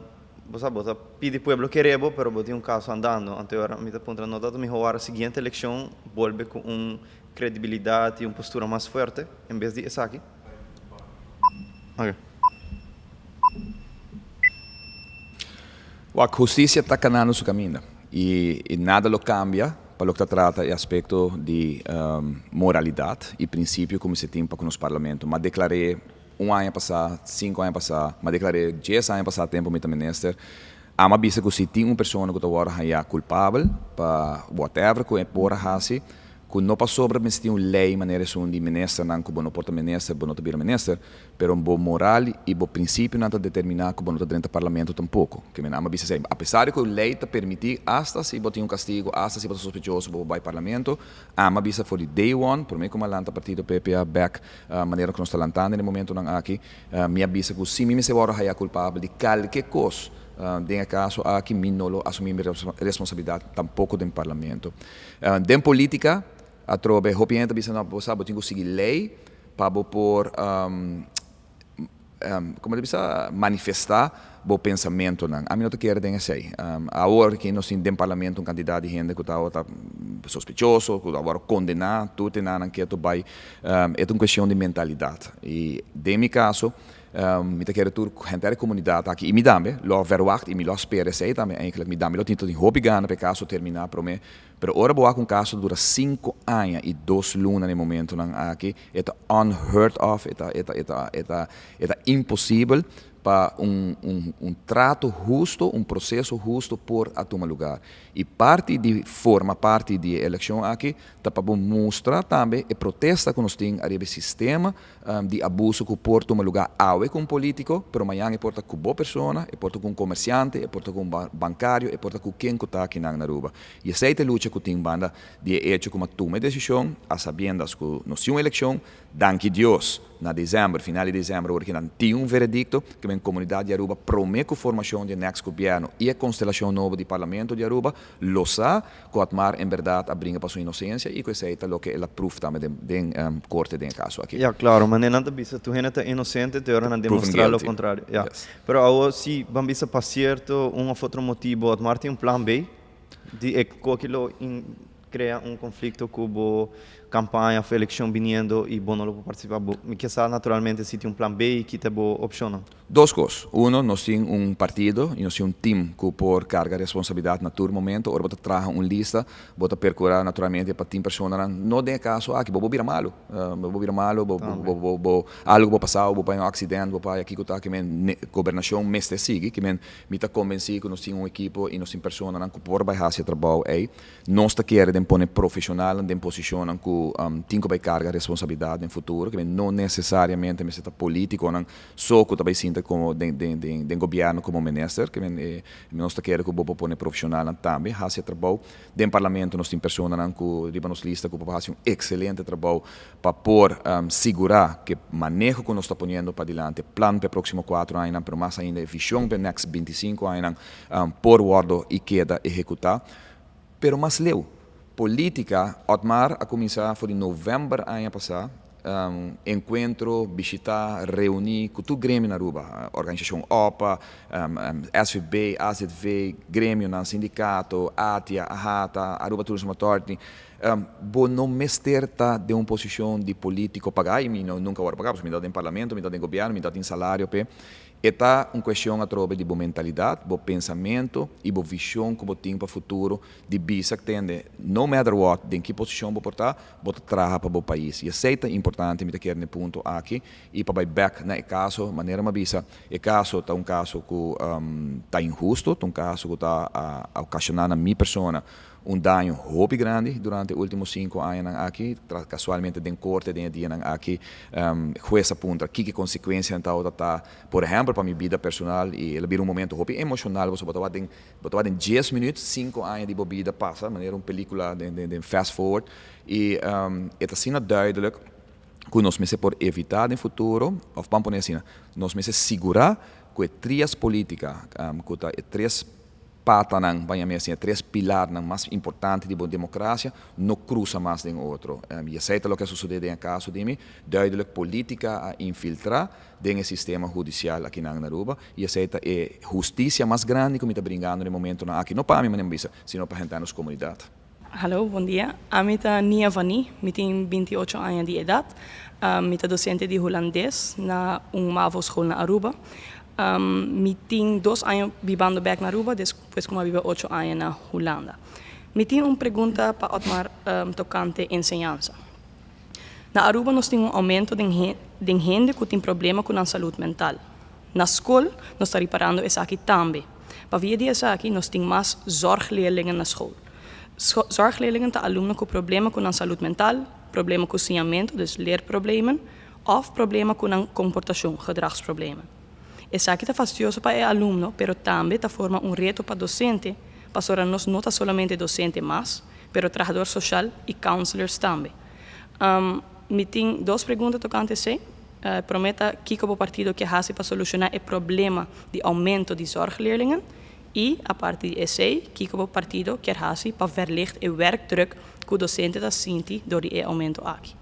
bota pide pueblo querebo, pero bota caso andando, anto ora mi ta punto notata mi ho guarda seguinte eleição volve com credibilidade e postura mais forte em vez de essa aqui. Okay. A justiça está caminhando seu caminho e nada lo cambia para o que trata o aspecto de moralidade e princípio como se tem para o parlamento. Mas declarei ano passado, 5 anos passado, mas declarei 10 anos passado tempo como minister. A ma bisa que se tem uma pessoa que está aí culpável para whatever que é por assim que não passou sobre mas tem uma lei maneira de minister não que não porta minister, não te vira minister, pero um bom moral e bom princípio não te determinar que não te dentro do parlamento tampouco. Que me ama bisa apesar de que a lei te permitir hasta se botar castigo, hasta se botar sospechoso para o parlamento, ama bisa for day one, por mim como lanta partido PPA back maneira que nós está lantando no momento não aqui, me avisa que se me se vora é culpável de qualquer coisa. Em caso aqui me não assumir responsabilidade tampouco do parlamento. De política a trobe hopienta bisa na posa botingo seguir lei para por como bisa manifestar o pensamento não a mim não te quero den sei agora que nós tem parlamento candidato de gente que está sospechoso que agora condenar tudo tem nada que tu vai é uma questão de mentalidade e de meu caso me te quero tur gente comunidade aqui e me dá-me lo verwacht e me lo espera sei também eigenlijk me dá-me lo tinto de hobby gana per caso terminar para mim pero ora boa com caso dura 5 anos e 2 lunas no momento não aqui é unheard of é impossível para trato justo, processo justo por a tomar lugar. E parte de eleição aqui, está para mostrar também e protesta que nós temos a sistema de abuso que por tomar lugar com político, pero amanhã é porta com boa pessoa, é porta com comerciante, é porta com bancário, é porta com quem está aqui na Aruba. E essa é a luta que tem banda de hecho como toma decisão, a sabiendas que nós temos uma eleição, danke Deus, na dezembro, final de dezembro, porque não tem veredicto que a comunidade de Aruba promete a formação do novo governo e a constelação nova do parlamento de Aruba, lo sa, que Otmar em verdade abringa para sua inocência e que isso é o que ela prova também da corte de caso aqui. Ja, claro, mas não bisa tu gente é inocente, te ora não demonstrar o contrário. Ja. Yes. Pero agora se bambisa para certo, outro motivo, Otmar tem plan B de aquilo cria conflito com campanha, a eleição vindo e bom não participar. Que sabe naturalmente se tem plan B e que tem boa opção. Duas coisas. Nós temos partido e nós temos time que por carga de responsabilidade no todo momento, ora bota traga lista, bota percorrer naturalmente para 10 pessoas, não tem caso aqui, vou virar malo, algo vou passar, vou para um acidente, vou para aqui que está que governação mestre sigue, que me está convencido que nós temos equipe e nós temos pessoas que por baixar esse trabalho aí, nós está querendo pôr profissional em posição que tem que carga de responsabilidade no futuro, que não necessariamente me está político, só que também sinta como de governo como minister, que nós queremos que o povo pone profissional também, faz trabalho. Dentro do parlamento nós temos pessoas que riba nos lista que fazem excelente trabalho para por segurar que manejo que nós está ponendo para adiante, plano para próximo 4 anos, pero mais ainda visão para next 25 anos, por guardo e queda executar. Pero mais leu, política, Otmar a começar foi em novembro ano passado. Encontro, visitar, reunir com todo o Grêmio na Aruba, organização OPA, SVB, AZV, Grêmio, no sindicato, ATIA, AHATA, Aruba Tourism Authority, bo não mesterta de uma posição de político pagar, e nunca vou pagar, porque me dá em parlamento, me dá em governo, me dá em salário, Eta uma questão a troca de boa mentalidade, bom pensamento e boa visão que você tem para o futuro de bisa que tem, no matter what, em que posição você portar, você trabalha para o país. E isso é importante, me quero nesse ponto aqui, e para back na caso, maneira uma bisa, caso tá caso que tá injusto, um caso que está ocasionando a minha pessoa dano hobby grande durante os últimos 5 anos aqui, casualmente den corte den dia aqui, juez apunta que consequência então tá, por exemplo, para minha vida personal e ele vira momento hobby emocional, você botar em 10 minutos, 5 anos de vida passa, maneira película de fast forward e é assim duidelijk que nós mesmos por evitar no futuro, ou vamos poner assim, nós mesmos segurar que 3 políticas, que 3 pata nang banyak assim, 3 pilar nang mais importante de boa democracia não cruza mais de outro. E aceita o que sucede em caso de mim, duidelijk política a infiltrar dentro do sistema judicial aqui na Aruba e aceita a justiça mais grande que me está brincando no momento aqui, não para mim, mas sino para a gente na comunidade. Hallo, bom dia. Eu sou Nia Vani, eu tenho 28 anos de idade. Eu sou docente de holandês na MAVO escola na Aruba. Eu tenho 2 anos vivendo back na Aruba, depois como eu vivo 8 anos na Holanda. Eu tenho uma pergunta para Otmar tocante enseñança. Na Aruba nós temos aumento de gente que tem problema com a saúde mental. Na escola nós estamos reparando isso aqui também. Para via disso aqui nós temos mais zorgleerlingen na escola. Zorgleerlingen têm alunos com problema com a saúde mental, problema com o saneamento, dus leerproblemen, of problema com a comportação, gedragsproblemen. Isso aqui está fastidioso para o aluno, mas também está forma reto para o docente, para nós não está somente docente, mas trabalhador social e counselors também. Me tenho 2 perguntas tocante a isso. Prometa que o partido que hace para solucionar o problema de aumento de zorgleerlingen e, a partir disso, que o partido quer fazer para verlichten o werkdruk que o docente está sentindo door die aumento aqui.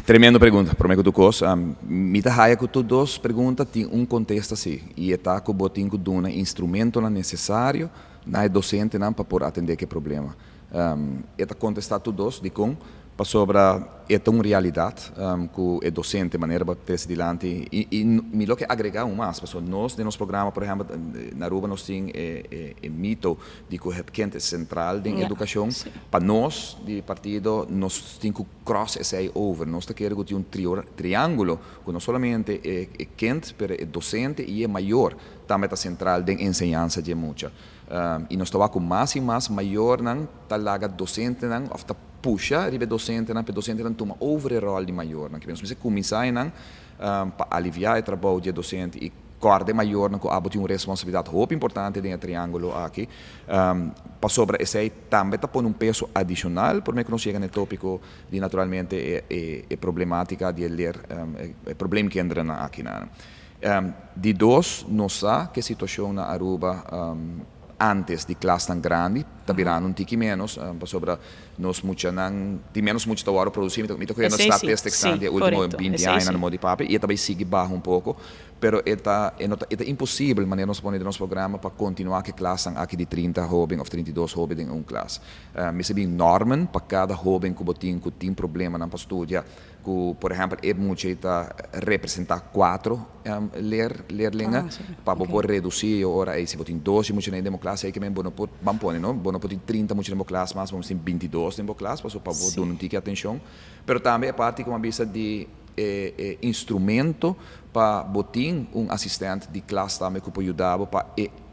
Tremenda pergunta, prometo que tu coisa. Me dá raia que tu 2 perguntas tem contexto assim e está que o tem que dar um instrumento necessário na docente para poder atender aquele problema. Está contestar tu 2 de com para sobre uma realidade que o docente de maneira para ter adiante e me lo que agregar mais, porque nós de nosso programa, por exemplo, na Aruba nós temos o mito de que o quente central da educação, para nós de partido nós temos que cross esse over, nós queremos ter triângulo que não somente é quente, mas é docente e é maior, também é central da enseñanza de muita. E nós estamos com mais e mais maior não talaga docente não of puxa ribe docente não toma overall de maior não que nós precisamos começar não para aliviar o trabalho de docente e corda maior não que tem uma responsabilidade muito importante dentro do triângulo aqui para sobre esse também está pondo peso adicional por que nós chega no tópico de naturalmente a problemática de ler o problema que entra aqui de 2 não sabe que a situação na Aruba antes de classe tão grande, está virando tique menos, sobre nós tem menos muito trabalho produzir, me estou querendo estatísticas de último 20 anos no modo de papel, e também sigue baixo pouco, pero é impossível, maneira nós põe no nosso programa para continuar que classe aqui de 30 jovens ou 32 jovens em classe. Mas é normen para cada jovem que tem problema na estudar, que, por exemplo, é muito representar 4 leerlingen, para poder reduzir agora aí se tem 12 muito na demo classe, aí que vamos pôr, não? Vamos pôr 30 muito na classe, mas vamos ter 22 na classe, para dar um tique atenção. Pero também a parte como a vista de instrumento para botar assistente de classe também que pode ajudar para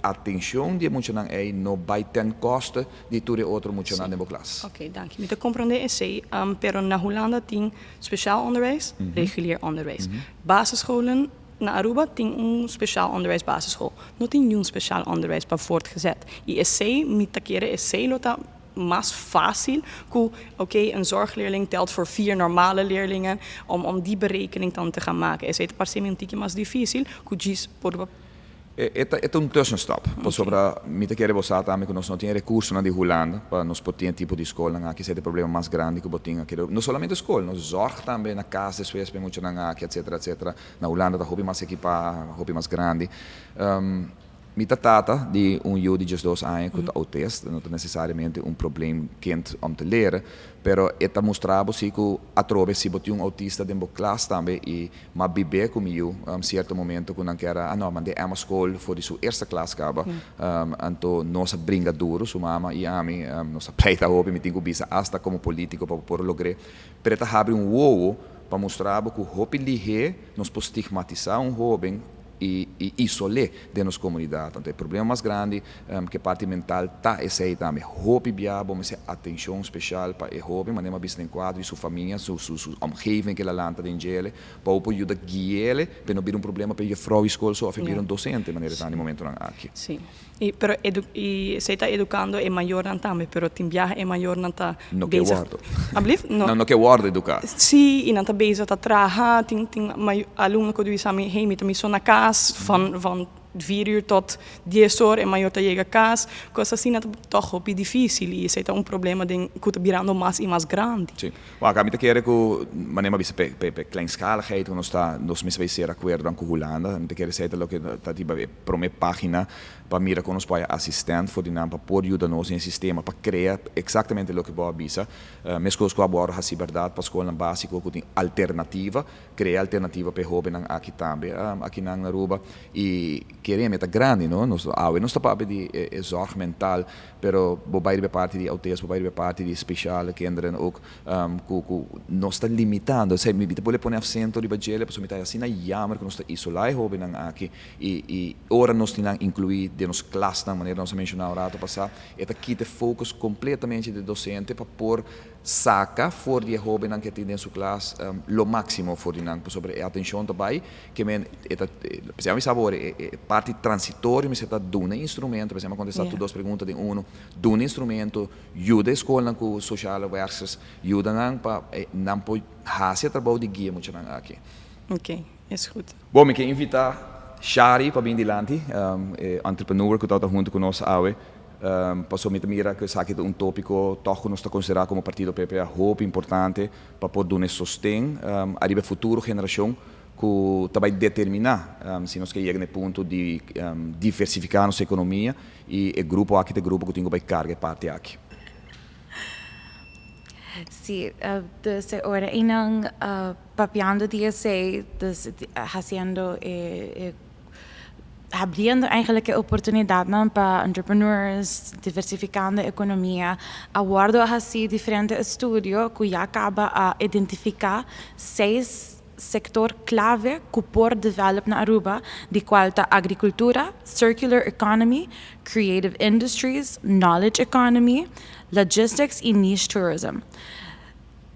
a atenção de muitos não vai ter custo de tudo outro muito na classe. Ok, dank je. Ik compreender isso, pero na Holanda tem speciaal onderwijs, regulier onderwijs. Basisscholen na Aruba tem speciaal onderwijs basisschool. Não tem nenhum speciaal onderwijs para voortgezet. E esse, me taqueira, esse lota mais fácil que een zorgleerling telt voor 4 normale leerlingen om die berekening dan te gaan maken. Is het parcialmente mais difícil que diz por É um tussenstap. Sobre me te quero você também que nós não temos recursos na de Holanda para nós poder tipo de escola aqui é o problema mais grande que botinha aqui. Não somente a escola, nós zorg também na casa de suas muito aqui etc etc. Na Holanda da hobby mais equipado, hobby mais grande. Minha tata, die jude de 2 anos, que é autista, não é necessariamente problema quente te leren, pero esta mostrava que a trove se botou autista dentro da classe também e mas viver comigo certo momento quando era não, mas de uma escola foi de sua eerste classe acaba, então nossa brinca duro, sua mama e a mim, nossa pleita hoje me tenho bisa hasta como político para por lograr, pero esta abre wow para mostrar que o hopi lihe nos pode estigmatizar jovem e isolar de nossa comunidade. Então, o problema mais grande que a parte mental está esse aí também. Hope biabo, mas atenção especial para o hope, mas nem bisa em quadro e sua família, sua omgeving que ela lanta de ele, para o ajuda guiar, para não vir problema para a vrouw escola só vir docente, maneira tá no momento aqui. Sim. Pero se está educando é maior não também, pero tem viaje é maior não tá. No que guardo. Ablif? No que guardo educar. Sim, e não tá bezig tá trabalhar, tem aluno que diz a mim, hey, me também sou na casa van 4 uur tot 10 uur en maior chega a casa, coisas assim toch op difícil e esse é problema de que está virando mais e mais grande. Sim. Well, acá me quero que manema bisa pe kleinschaligheid nos mis vai ser acordo com Holanda, me quero dizer que tá tipo prome página para mira com nos pai assistente for dinam para pôr ajuda nos em sistema para criar exatamente o que boa bisa. Mesmo que agora a liberdade para escola básica que tem alternativa, criar alternativa para jovem aqui também, aqui na Aruba e queremos é grande, não? Nós está para de zorg mental, pero bobai de parte de autismo, bobai de parte de especial kinderen ook, nós está limitando, sei me pode pôr acento de bagele, para somitar assim na jammer que nós está isolar jovem aqui e ora nós temos incluir de nos classe da maneira nós mencionar rato passar, é aqui de focus completamente de docente para pôr saca for die jovem que tem em sua classe lo máximo for dinang sobre a atenção também que men precisamos saber parte transitória mas está dando instrumento precisamos contestar duas perguntas de dando instrumento ajuda a escola com social workers ajuda nang para não pode fazer trabalho de guia muito nang aqui. Ok, é goed. Bom, me quero invitar Shari para vir dilante, entrepreneur que está junto com nós hoje. Passou me mira que sabe tópico toco nós está considerado como partido PP hope importante para poder dar sostém a futuro geração que vai determinar se nós queremos no ponto de diversificar nossa economia e o grupo aqui que tem que carregar parte aqui. Sí, dus ahora inang papiando DSA, dus haciendo abrindo eigenlijk a oportunidade para entrepreneurs, diversificando a economia, aguardo assim diferentes estudos que já acaba a identificar 6 sector clave que por develop na Aruba, de qual está agricultura, circular economy, creative industries, knowledge economy, logistics e niche tourism.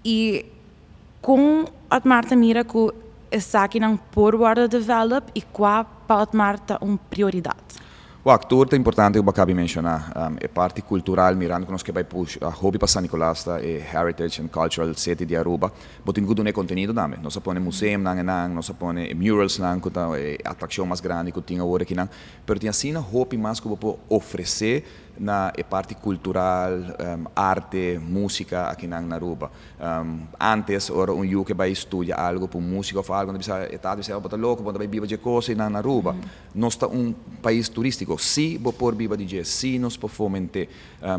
E com a Marta mira que essa aqui não por guarda develop e qual para a Marta prioridade. O actor é importante que eu acabei de mencionar, é parte cultural, mirando que nós que vai push a hobby para San Nicolás, é Heritage and Cultural City de Aruba, botem tudo no conteúdo também. Nós põe museu, nós põe murals, que é a atração mais grande que tinha agora aqui, mas tem assim a hobby mais que eu vou oferecer na parte cultural, arte, música aqui na Aruba. Antes, ora eu que vai estudar algo por música ou algo, está bota louco, bota vai viver de coisa na Aruba. Nós está país turístico. Se vou pôr viva DJ, se nós podemos fomentar,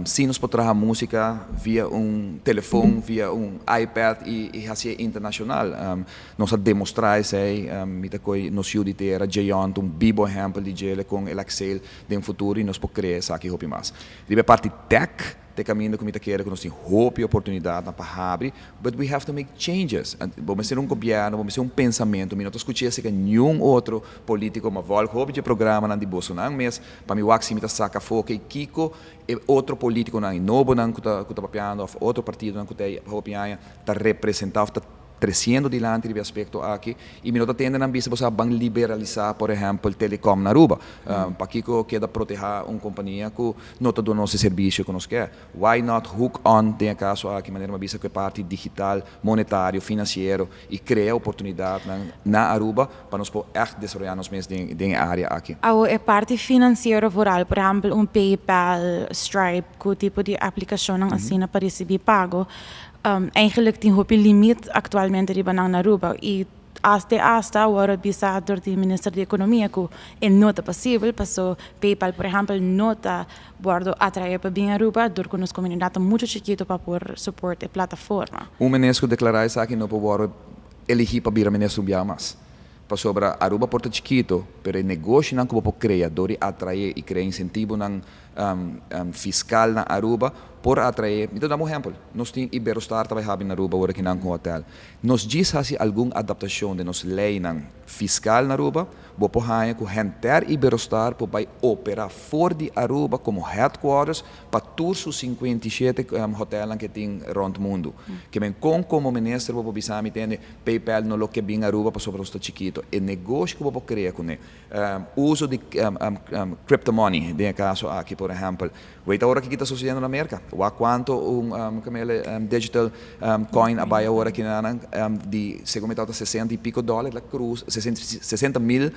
se nós podemos trazer música via telefone, via iPad e assim internacional. Nós demonstrar isso aí, nós ajuda a ter Jayon, vivo exemplo de DJ com o Excel no futuro e nós podemos criar isso aqui hopi mais. De parte tech, te caminho como te quero que nós temos hope e oportunidade para abrir, but we have to make changes. Vamos ser governo, vamos ser pensamento. Eu não escutei que nenhum outro político me volta hope de programa na de Bolsonaro, mas para mim o axi me saca foco e Kiko é outro político na novo na que está papiando, outro partido na que está hopiando, está representando, está crescendo dilante de aspecto aqui e me tende na vista você van liberalizar por exemplo telecom na Aruba para que queda proteger companhia que não está dando nosso serviço que nós quer why not hook on tem caso aqui maneira uma vista que parte digital monetário financeiro e criar oportunidade na Aruba para nós echt desenvolver nos mês de área aqui a parte financeira rural por exemplo PayPal Stripe que tipo de aplicação assim para receber pago eigenlijk tem hoop limite atualmente riba na Aruba e hasta agora bisa do Ministro da Economia que é nota possível, passou PayPal, por exemplo, nota bordo atrair para bem Aruba, dor que nos comunidade muito chiquito para por suporte a plataforma. Ministro declarar isso aqui não pode elegir para vir ministro mais. Para sobre Aruba porta chiquito, pero o negócio não como criador atrair e criar incentivo não fiscal na Aruba por atrair. Então dá um exemplo. Nós temos Iberostar trabalhando na Aruba agora que não com hotel. Nós diz assim alguma adaptação de nossa lei não fiscal na Aruba, vou por aí com enter Iberostar para vai operar fora de Aruba como headquarters para todos os 57 hotéis que tem rond o mundo. Que bem como ministro vou bisar me tem PayPal no lo que bem Aruba para sobre o chiquito. O negócio que vou criar com uso de crypto-money, de caso aqui por exemplo. Veja agora o que está sucedendo na América. Quanto digital coin abai agora que de segundo metade 60 e pico dólares, la cruz 60 mil,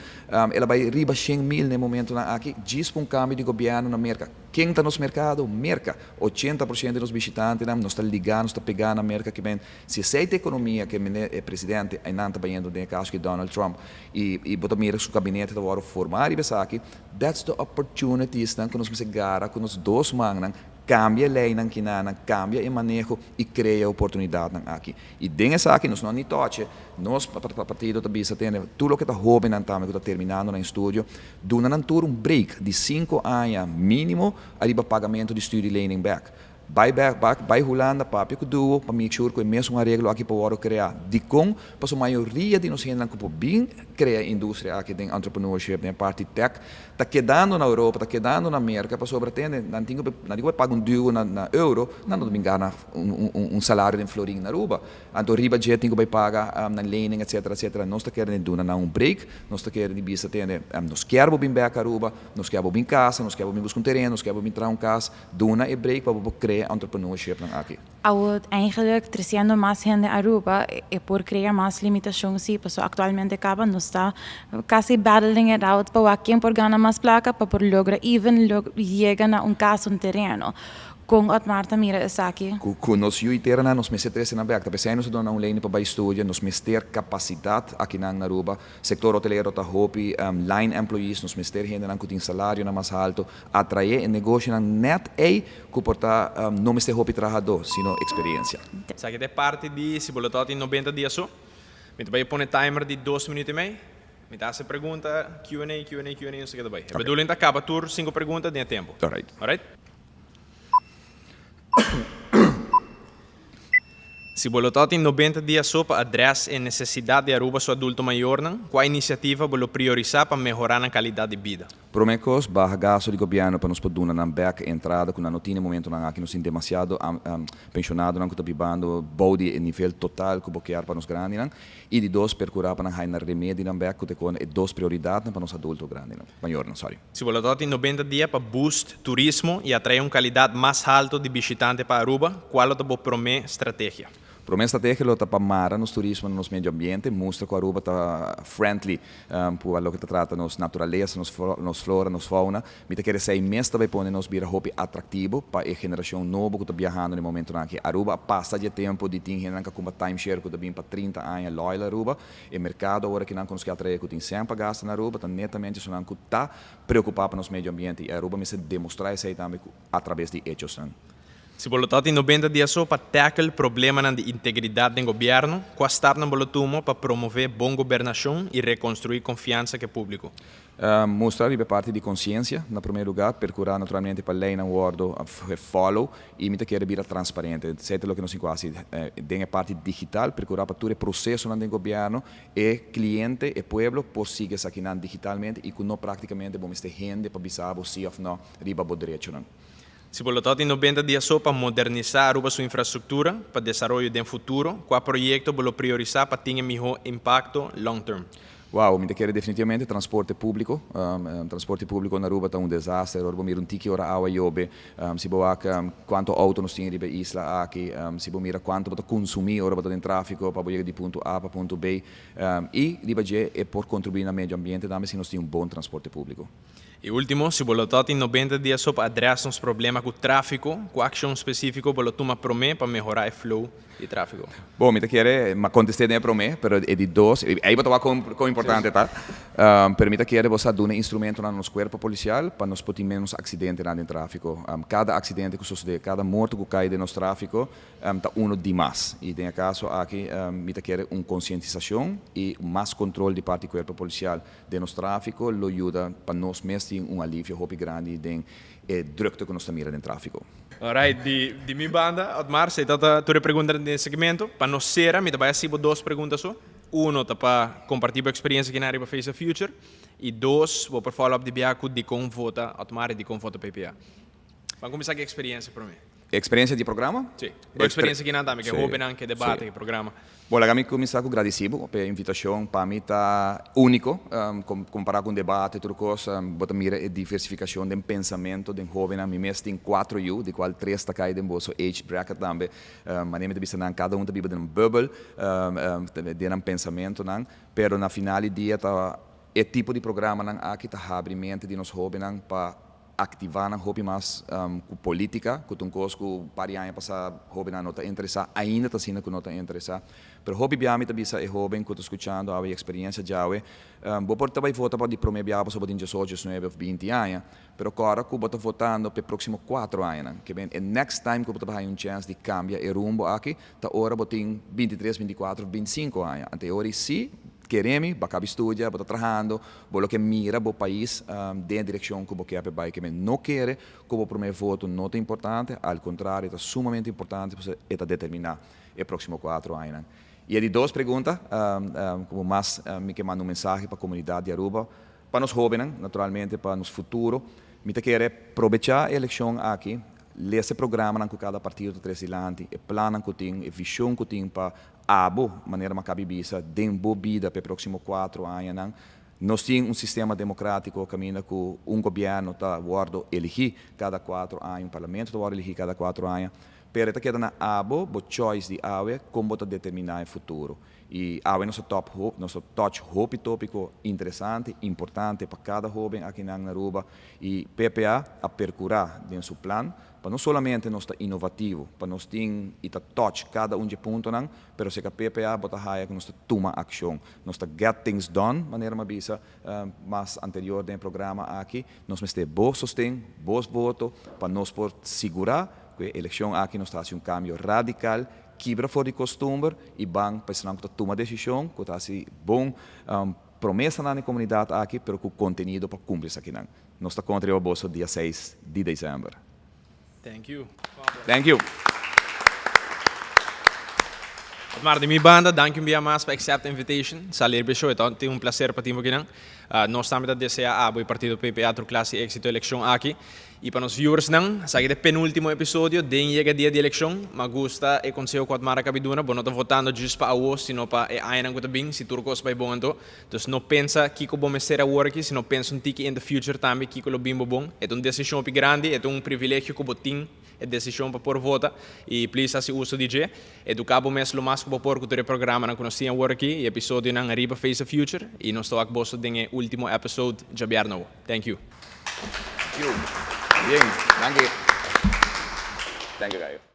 ela vai riba 100 mil no momento aqui. Diz para cambio de governo na América. Quem está nos mercados? Merca. 80% dos visitantes não está ligando, está pegando na América que vem. Se aceita a economia que o presidente ainda está vendo de caso que Donald Trump e botar mira seu gabinete para formar e pensar aqui, that's the opportunities que nós vamos ganhar com os dois mãos. Cambia a lei na Quinana, cambia o manejo e cria oportunidade aqui. E dentro aqui, nós não nem toque, nós, partido da BISA, temos tudo o que está jovem, que está terminando no estúdio, dando um break de 5 anos mínimo, arriba pagamento de study learning back. Vai rolando papo que duo para make sure que o mesmo arreglo aqui para criar. De com, para a maioria de nós que bem criar indústria aqui tem entrepreneurship, tem parte tech, está quedando na Europa, está quedando na América, para sobreatender, não digo pagar duo na euro, não me engana salário em florim na Aruba. Então riba jet tem que pagar na learning, etc. Nós está querendo dar um break, nós está querendo bisa atender, nós queremos bem back Aruba, nós queremos bem casa, nós queremos bem buscar terreno, nós queremos bem entrar casa, dona e break para criar entrepreneurship aqui. Eigenlijk trazendo mais gente a Aruba é por criar mais limitações, sim, porque atualmente acaba não está quase battling it out para quem por ganhar mais placa para por lograr even chegar a caso terreno. Com a Marta mira essa aqui. Com nós uiterna nós meses na back, também nós dona lane para estúdio, nós ter capacidade aqui na Aruba, sector hoteleiro tá hopi, line employees, nós ter gente na com salário na mais alto, atrair negócio na net que porta não ter hopi trabalhador, sino experiência. Sabe que é parte de se boletot em 90 dias só. Me vai pôr timer de 2 minutos e meio. Me dá essa pergunta, Q&A, não sei o que vai. A Bedulin acaba tur 5 perguntas de tempo. Alright? Se boletot em 90 dias só para adresse a necessidade de Aruba seu adulto maior, qual iniciativa vou priorizar para melhorar a qualidade de vida? Promecos, barra gasto de governo para nos poder dar back entrada, com não tem momento que nós temos demasiado pensionado, não está bibando, body nível total que boquear para nos grandes, e de dois percurar para não remédio na back que com duas prioridades para nos adulto grande, maior, sorry. Se boletot em 90 dias para boost turismo e atrair uma qualidade mais alta de visitante para Aruba, qual é a promessa estratégia? Promessa estratégia é para mara nos turismo nos meio ambiente, mostra que a Aruba está friendly por lo que trata nos natureza, nos flora, nos fauna. Me quer dizer mais também pode nos vir hopi atrativo para a geração nova que está viajando no momento que Aruba passa de tempo de ter gente que com timeshare que está vindo para 30 anos loyal Aruba, e mercado agora que não consegue atrair que tem sempre gasta na Aruba, está netamente só não está preocupado para nos meio ambiente e a Aruba me se demonstrar isso aí também através de hechos. Se boletot em 90 dias só para tackle problema de integridade do governo, qual está no boletumo para promover boa governação e reconstruir confiança que é público? Mostrar a parte de consciência, no primeiro lugar, procurar naturalmente para lei na wordo follow e me quer vir transparente. Certo o que nós quase tem a parte digital, procurar para todo o processo no governo e cliente e pueblo por seguir aqui digitalmente e que não praticamente vamos ter gente para bisar se ou não riba o direito. Se boletot em 90 dias só para modernizar Aruba sua infraestrutura para desenvolvimento do futuro, qual projeto vou priorizar para ter melhor impacto long term? Uau, me quer definitivamente transporte público. Transporte público na Aruba está desastre. Agora vamos um tiki hora água iobe. Se boa quanto auto nós temos na isla aqui, se boa mira quanto para consumir hora para tráfego para ir de ponto A para ponto B. E de é por contribuir no meio ambiente também se nós temos bom transporte público. E último, se você tem 90 dias só para adressar uns problemas com o tráfego, com ação específica, você toma promessa para melhorar o flow de tráfego. Bom, me quer, mas contestei nem promessa, pero é de dois. Aí eu com importante, tá? Permita que você dê um instrumento no nosso corpo policial para nós poder menos acidentes no tráfego. Cada acidente que sucede, cada morto que cai no nosso tráfego, tá demais. E tem caso aqui, me quer uma conscientização e mais controle de parte do corpo policial de nosso tráfego, lo ajuda para nós mesmos um alívio muito grande de drukte que nós estamos no tráfego. Alright, de minha banda, Otmar, você está a pergunta nesse segmento. Para nós ser, me vai fazer duas perguntas só. Uma, para compartilhar a experiência que na para Face the Future. E dois, vou para follow-up de Biaco de como vota Otmar e de como vota PPA. Vamos começar com a experiência para mim. Experiência de programa? Sim. A experiência que nós temos, que é open, que debate, que programa. Bom, lá me começar com agradecido pela invitação. Para mim está único, comparado com o debate e tudo coisa. Bota mira a diversificação do pensamento de jovem. A mim mesmo tem 4 de qual 3 está caindo em bolso age bracket também. Mas nem me deve ser cada um vive num bubble, de um pensamento, não. Pero na final do dia tá é tipo de programa não aqui tá abre mente de nós jovens para ativar na hobby mais com política, com um coisa que para anos passar hobby não está interessado, ainda está sendo que não está interessado. Pero hobby biami também é jovem que estou escutando a experiência já vou por também votar para de prometer biaba sobre 18, 19 ou 20 anos, pero agora que estou votando para próximo 4 anos, que bem, next time que estou ter uma chance de cambiar o rumbo aqui, tá hora vou ter 23, 24, 25 anos. Ante hora sim queremos, para estudar, para trabalhando, para que mira o país de direção que você quer, que não quer, que o primeiro voto não é importante, ao contrário, é sumamente importante para determinar os próximos 4 anos. E de duas perguntas, como mais me que manda mensagem para a comunidade de Aruba, para os jovens, naturalmente, para o futuro, me quer aproveitar a eleição aqui, ler esse programa que cada partido está trazendo, o plano que tem, a visão que tem para maneira mais cabibisa, de boa vida para os próximos 4 anos. Nós temos sistema democrático que caminha com governo está guardo elegir cada 4 anos, parlamento está guardo elegir cada 4 anos. Pero está quedando o choice de AWE como está determinar o futuro. E AWE é nosso touch hope tópico interessante, importante para cada jovem aqui na Aruba. E PPA a percurar dentro do seu plano, para não somente nós estar inovativo, para nós ter e touch cada de ponto, mas se a PPA bota raia que nós toma ação, nós get things done, maneira mais anterior do programa aqui, nós ter bom sustento, bons votos, para nós por segurar que a eleição aqui nós traz cambio radical, quebra fora de costume e bang para que toma decisão, que está assim bom promessa na comunidade aqui, pero com conteúdo para cumprir isso aqui não. Nós está contra o bolso dia 6 de dezembro. Thank you. Thank you. Otmar, de minha banda, dank u mais para accept a invitation. Salir be show, então tem prazer para ti aqui. Nós estamos a desejar o partido PPA para classe éxito eleição aqui. E para os viewers não, sabe que é penúltimo episódio, den chega dia de eleição, mas gusta e conselho com Otmar Cabiduna, bom, não estou votando just para o sino para a ainda que bem, se turcos vai bom então. Então não pensa que como vamos ser a work, se não pensa tiki in the future também que lo bimbo bom. É uma decisão grande, é privilégio que botin, é decisão para por vota e please assim uso DJ. Educar bom mesmo mais que por que o programa não conhecia work e episódio não arriba Face the Future e nós estou aqui bosso den último episódio já bierno. Thank you. Thank you. Bien, danke. Danke, Gaio.